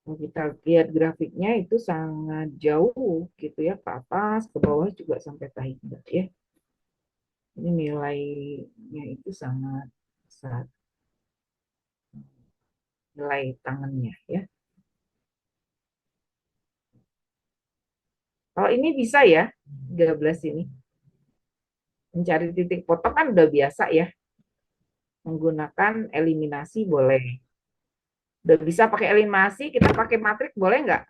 Kalau kita lihat grafiknya itu sangat jauh gitu ya, ke atas, ke bawah juga sampai tahimbat ya. Ini nilainya itu sangat besar. Nilai tangannya ya. Kalau ini bisa ya, 13 ini. Mencari titik potong kan udah biasa ya. Menggunakan eliminasi boleh. Udah bisa pakai eliminasi, kita pakai matriks boleh nggak?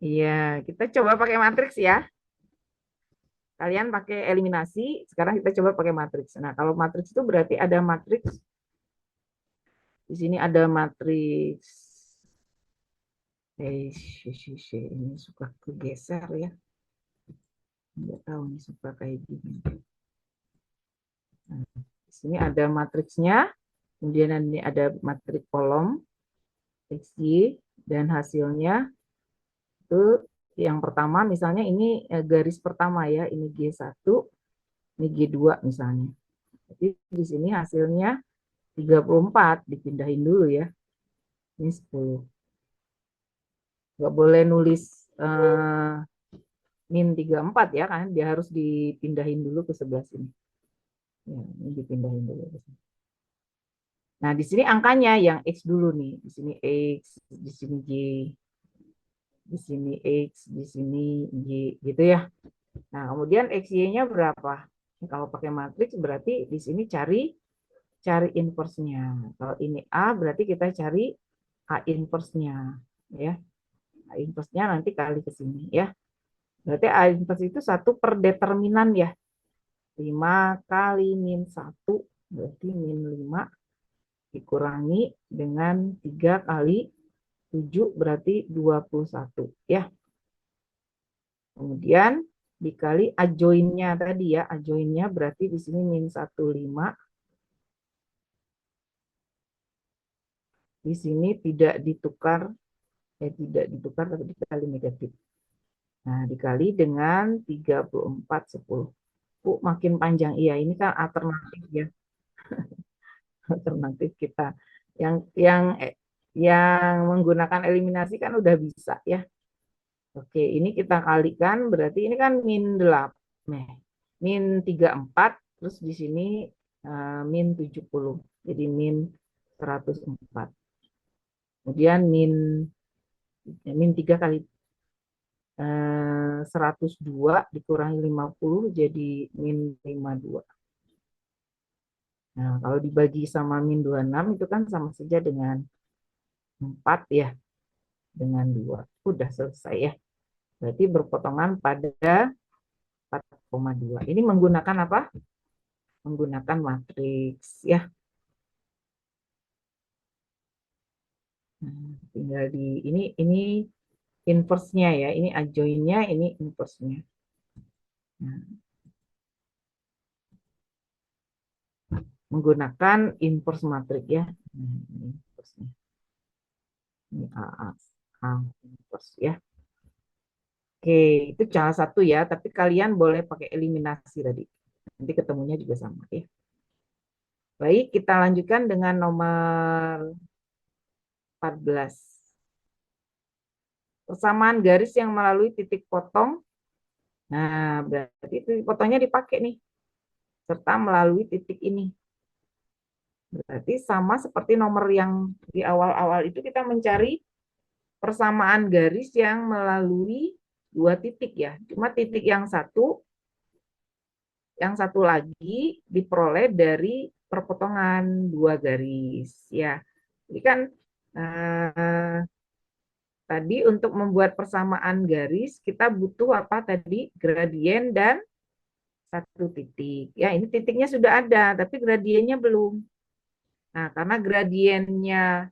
Iya, kita coba pakai matriks ya. Kalian pakai eliminasi, sekarang kita coba pakai matriks. Nah, kalau matriks itu berarti ada matriks. Di sini ada matriks. Ini suka kegeser ya. Nggak tahu nih suka kayak gini. Nah, di sini ada matriksnya. Kemudian ini ada matriks kolom XY dan hasilnya itu yang pertama misalnya ini garis pertama ya, ini G1, ini G2 misalnya. Jadi di sini hasilnya 34, dipindahin dulu ya. Ini 10. Nggak boleh nulis -34 ya, kan dia harus dipindahin dulu ke sebelah sini. Ya, ini dipindahin dulu ke sini. Nah, di sini angkanya yang X dulu nih. Di sini X, di sini Y, di sini X, di sini Y, gitu ya. Nah, kemudian XY-nya berapa? Kalau pakai matriks berarti di sini cari inverse-nya. Kalau ini A berarti kita cari A inverse-nya, ya. A inverse-nya nanti kali ke sini ya. Berarti A inverse itu 1 per determinan ya. 5 kali -1 berarti -5 dikurangi dengan 3 kali 7 berarti 21 ya. Kemudian dikali adjoinnya tadi ya. Adjoinnya berarti di sini min 15. Di sini tidak ditukar, tidak ditukar tapi dikali negatif. Nah, dikali dengan 34/10. Makin panjang. Iya, ini kan alternatif ya. Alternatif kita. Yang menggunakan eliminasi kan udah bisa ya. Oke, ini kita kalikan berarti ini kan min 8. Min 34 terus di sini min 70. Jadi min 104. Kemudian min 3 kali 102 dikurangi 50 jadi min 52. Nah, kalau dibagi sama min 26 itu kan sama saja dengan 4 ya, dengan 2. Udah selesai ya. Berarti berpotongan pada 4,2. Ini menggunakan apa? Menggunakan matriks ya. Nah, tinggal di ini inverse-nya ya. Ini adjoin-nya, ini inverse-nya. Nah, menggunakan inverse matriks ya. Ini inverse-nya. Ini A inverse ya. Oke, itu salah satu ya, tapi kalian boleh pakai eliminasi tadi. Nanti ketemunya juga sama ya. Baik, kita lanjutkan dengan nomor 14. Persamaan garis yang melalui titik potong. Nah, berarti titik potongnya dipakai nih. Serta melalui titik ini. Berarti sama seperti nomor yang di awal-awal itu kita mencari persamaan garis yang melalui 2 titik ya. Cuma titik yang satu lagi diperoleh dari perpotongan 2 garis ya. Jadi kan tadi untuk membuat persamaan garis kita butuh apa tadi? Gradien dan 1 titik. Ya, ini titiknya sudah ada, tapi gradiennya belum. Nah, karena gradiennya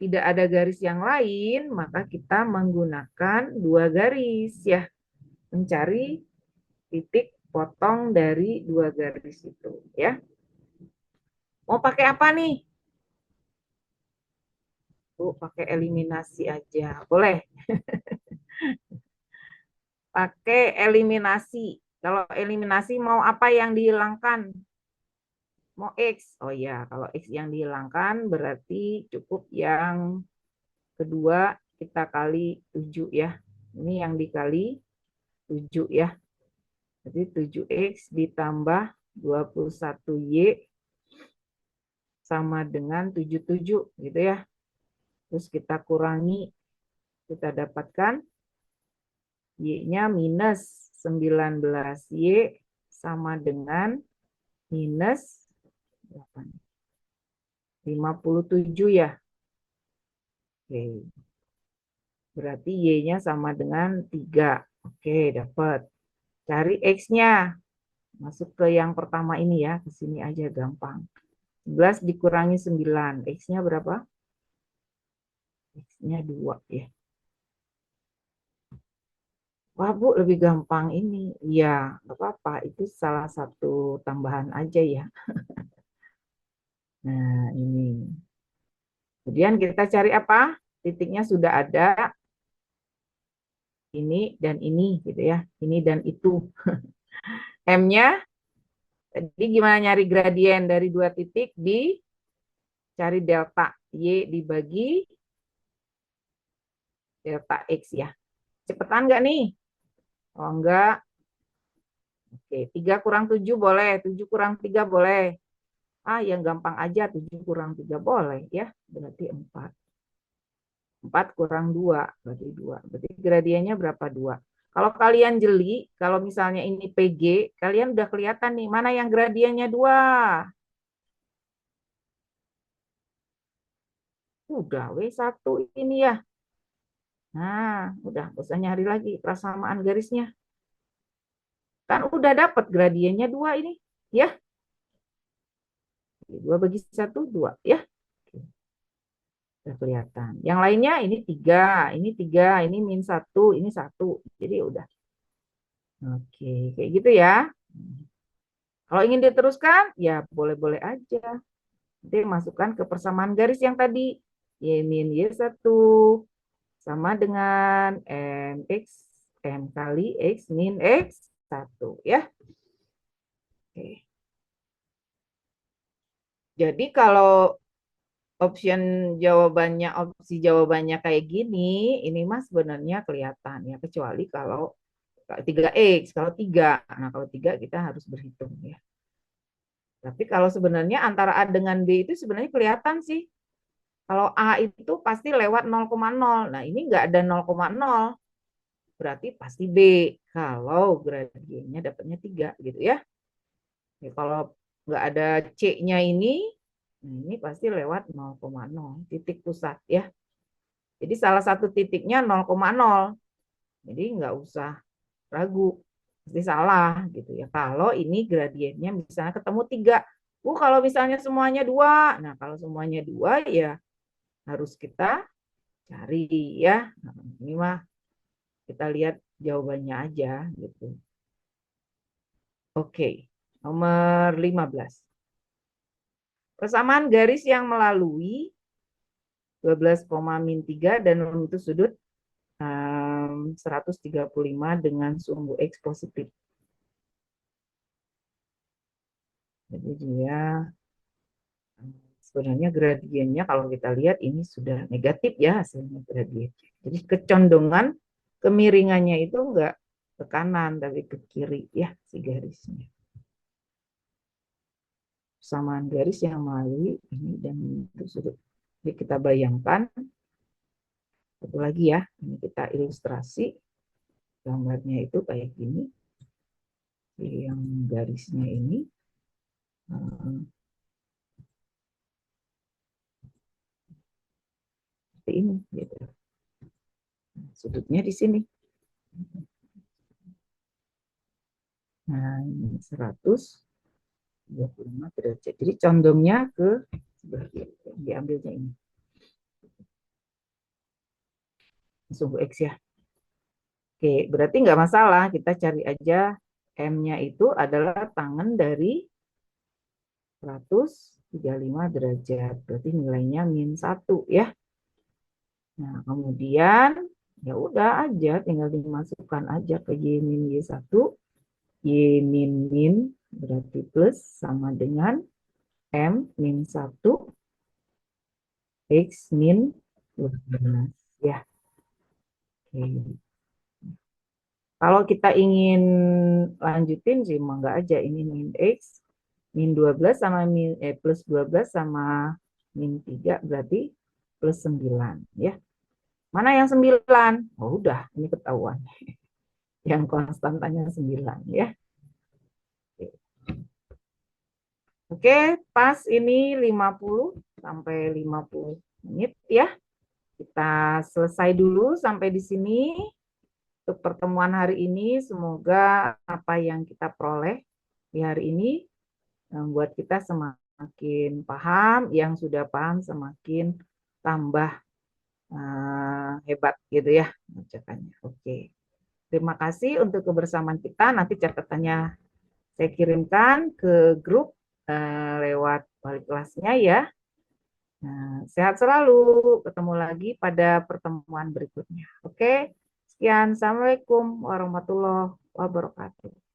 tidak ada garis yang lain, maka kita menggunakan 2 garis ya. Mencari titik potong dari 2 garis itu ya. Mau pakai apa nih? Pakai eliminasi aja. Boleh. Pakai eliminasi. Kalau eliminasi mau apa yang dihilangkan? Mau X. Oh ya, kalau X yang dihilangkan berarti cukup yang kedua kita kali 7 ya. Ini yang dikali 7 ya. Jadi 7X ditambah 21Y sama dengan 77 gitu ya. Terus kita kurangi, kita dapatkan Y-nya minus 19Y sama dengan minus 57 ya. Oke. Berarti Y-nya sama dengan 3. Oke, dapat. Cari X-nya. Masuk ke yang pertama ini ya. Ke sini aja gampang. 11 dikurangi 9. X-nya berapa? X-nya 2 ya. Wah, Bu, lebih gampang ini. Iya, nggak apa-apa. Itu salah satu tambahan aja ya. Nah, ini. Kemudian kita cari apa? Titiknya sudah ada. Ini dan ini gitu ya. Ini dan itu. M-nya, jadi gimana nyari gradien dari 2 titik? Cari delta. Y dibagi delta X ya. Cepetan nggak nih? Oh, enggak. Oke, 3 kurang 7 boleh. 7 kurang 3 boleh. Yang gampang aja 7 kurang 3 boleh ya. Berarti 4. 4 kurang 2 berarti 2. Berarti gradiennya berapa? 2. Kalau kalian jeli, kalau misalnya ini PG, kalian udah kelihatan nih mana yang gradiennya 2. Udah W1 ini ya. Nah, udah nggak usah nyari lagi persamaan garisnya. Kan udah dapat gradiennya 2 ini. Ya. 2 bagi 1, 2 ya. Udah kelihatan. Yang lainnya ini 3, ini 3, ini min 1, ini 1. Jadi udah. Oke, kayak gitu ya. Kalau ingin diteruskan, ya boleh-boleh aja. Nanti masukkan ke persamaan garis yang tadi. Y min Y1 sama dengan M kali X min X1 ya. Oke. Jadi kalau opsi jawabannya kayak gini, ini mas sebenarnya kelihatan ya, kecuali kalau 3X, kalau 3. Nah, kalau 3 kita harus berhitung ya. Tapi kalau sebenarnya antara A dengan B itu sebenarnya kelihatan sih. Kalau A itu pasti lewat 0,0. Nah, ini nggak ada 0,0. Berarti pasti B. Kalau gradiennya dapatnya 3 gitu ya. Ya, kalau nggak ada C-nya ini pasti lewat 0,0 titik pusat ya. Jadi salah satu titiknya 0,0. Jadi nggak usah ragu, pasti salah gitu ya. Kalau ini gradiennya misalnya ketemu 3. Kalau misalnya semuanya 2. Nah, kalau semuanya 2 ya harus kita cari ya. Nah, ini mah kita lihat jawabannya aja gitu. Oke, nomor 15. Persamaan garis yang melalui 12, min 3 dan menyentuh sudut 135 dengan sumbu X positif. Jadi dia sebenarnya gradiennya kalau kita lihat ini sudah negatif ya hasilnya gradien. Jadi kecondongan kemiringannya itu enggak ke kanan tapi ke kiri ya si garisnya. Persamaan garis yang melalui ini dan itu sudut. Jadi kita bayangkan satu lagi ya, ini kita ilustrasi gambarnya itu kayak gini. Yang garisnya ini seperti ini gitu. Sudutnya di sini. Nah, ini 125 derajat. Jadi condongnya ke sebelah kiri. Diambilnya ini. Sumbu X ya. Oke, berarti nggak masalah. Kita cari aja M-nya itu adalah tangan dari 135 derajat. Berarti nilainya min 1 ya. Nah, kemudian ya udah aja tinggal dimasukkan aja ke Y min Y1. Y min min berarti plus sama dengan M min 1 X min 12 ya. Oke. Kalau kita ingin lanjutin sih mangga aja ini min X min 12 sama plus 12 sama min 3 berarti plus 9 ya. Mana yang 9? Oh udah, ini ketahuan. Yang konstantanya 9 ya. Oke, pas ini 50 sampai 50 menit ya. Kita selesai dulu sampai di sini untuk pertemuan hari ini. Semoga apa yang kita peroleh di hari ini membuat kita semakin paham, yang sudah paham semakin tambah hebat gitu ya bacakannya. Oke. Terima kasih untuk kebersamaan kita. Nanti catatannya saya kirimkan ke grup lewat wali kelasnya ya. Nah, sehat selalu. Ketemu lagi pada pertemuan berikutnya. Oke. Sekian. Assalamualaikum warahmatullahi wabarakatuh.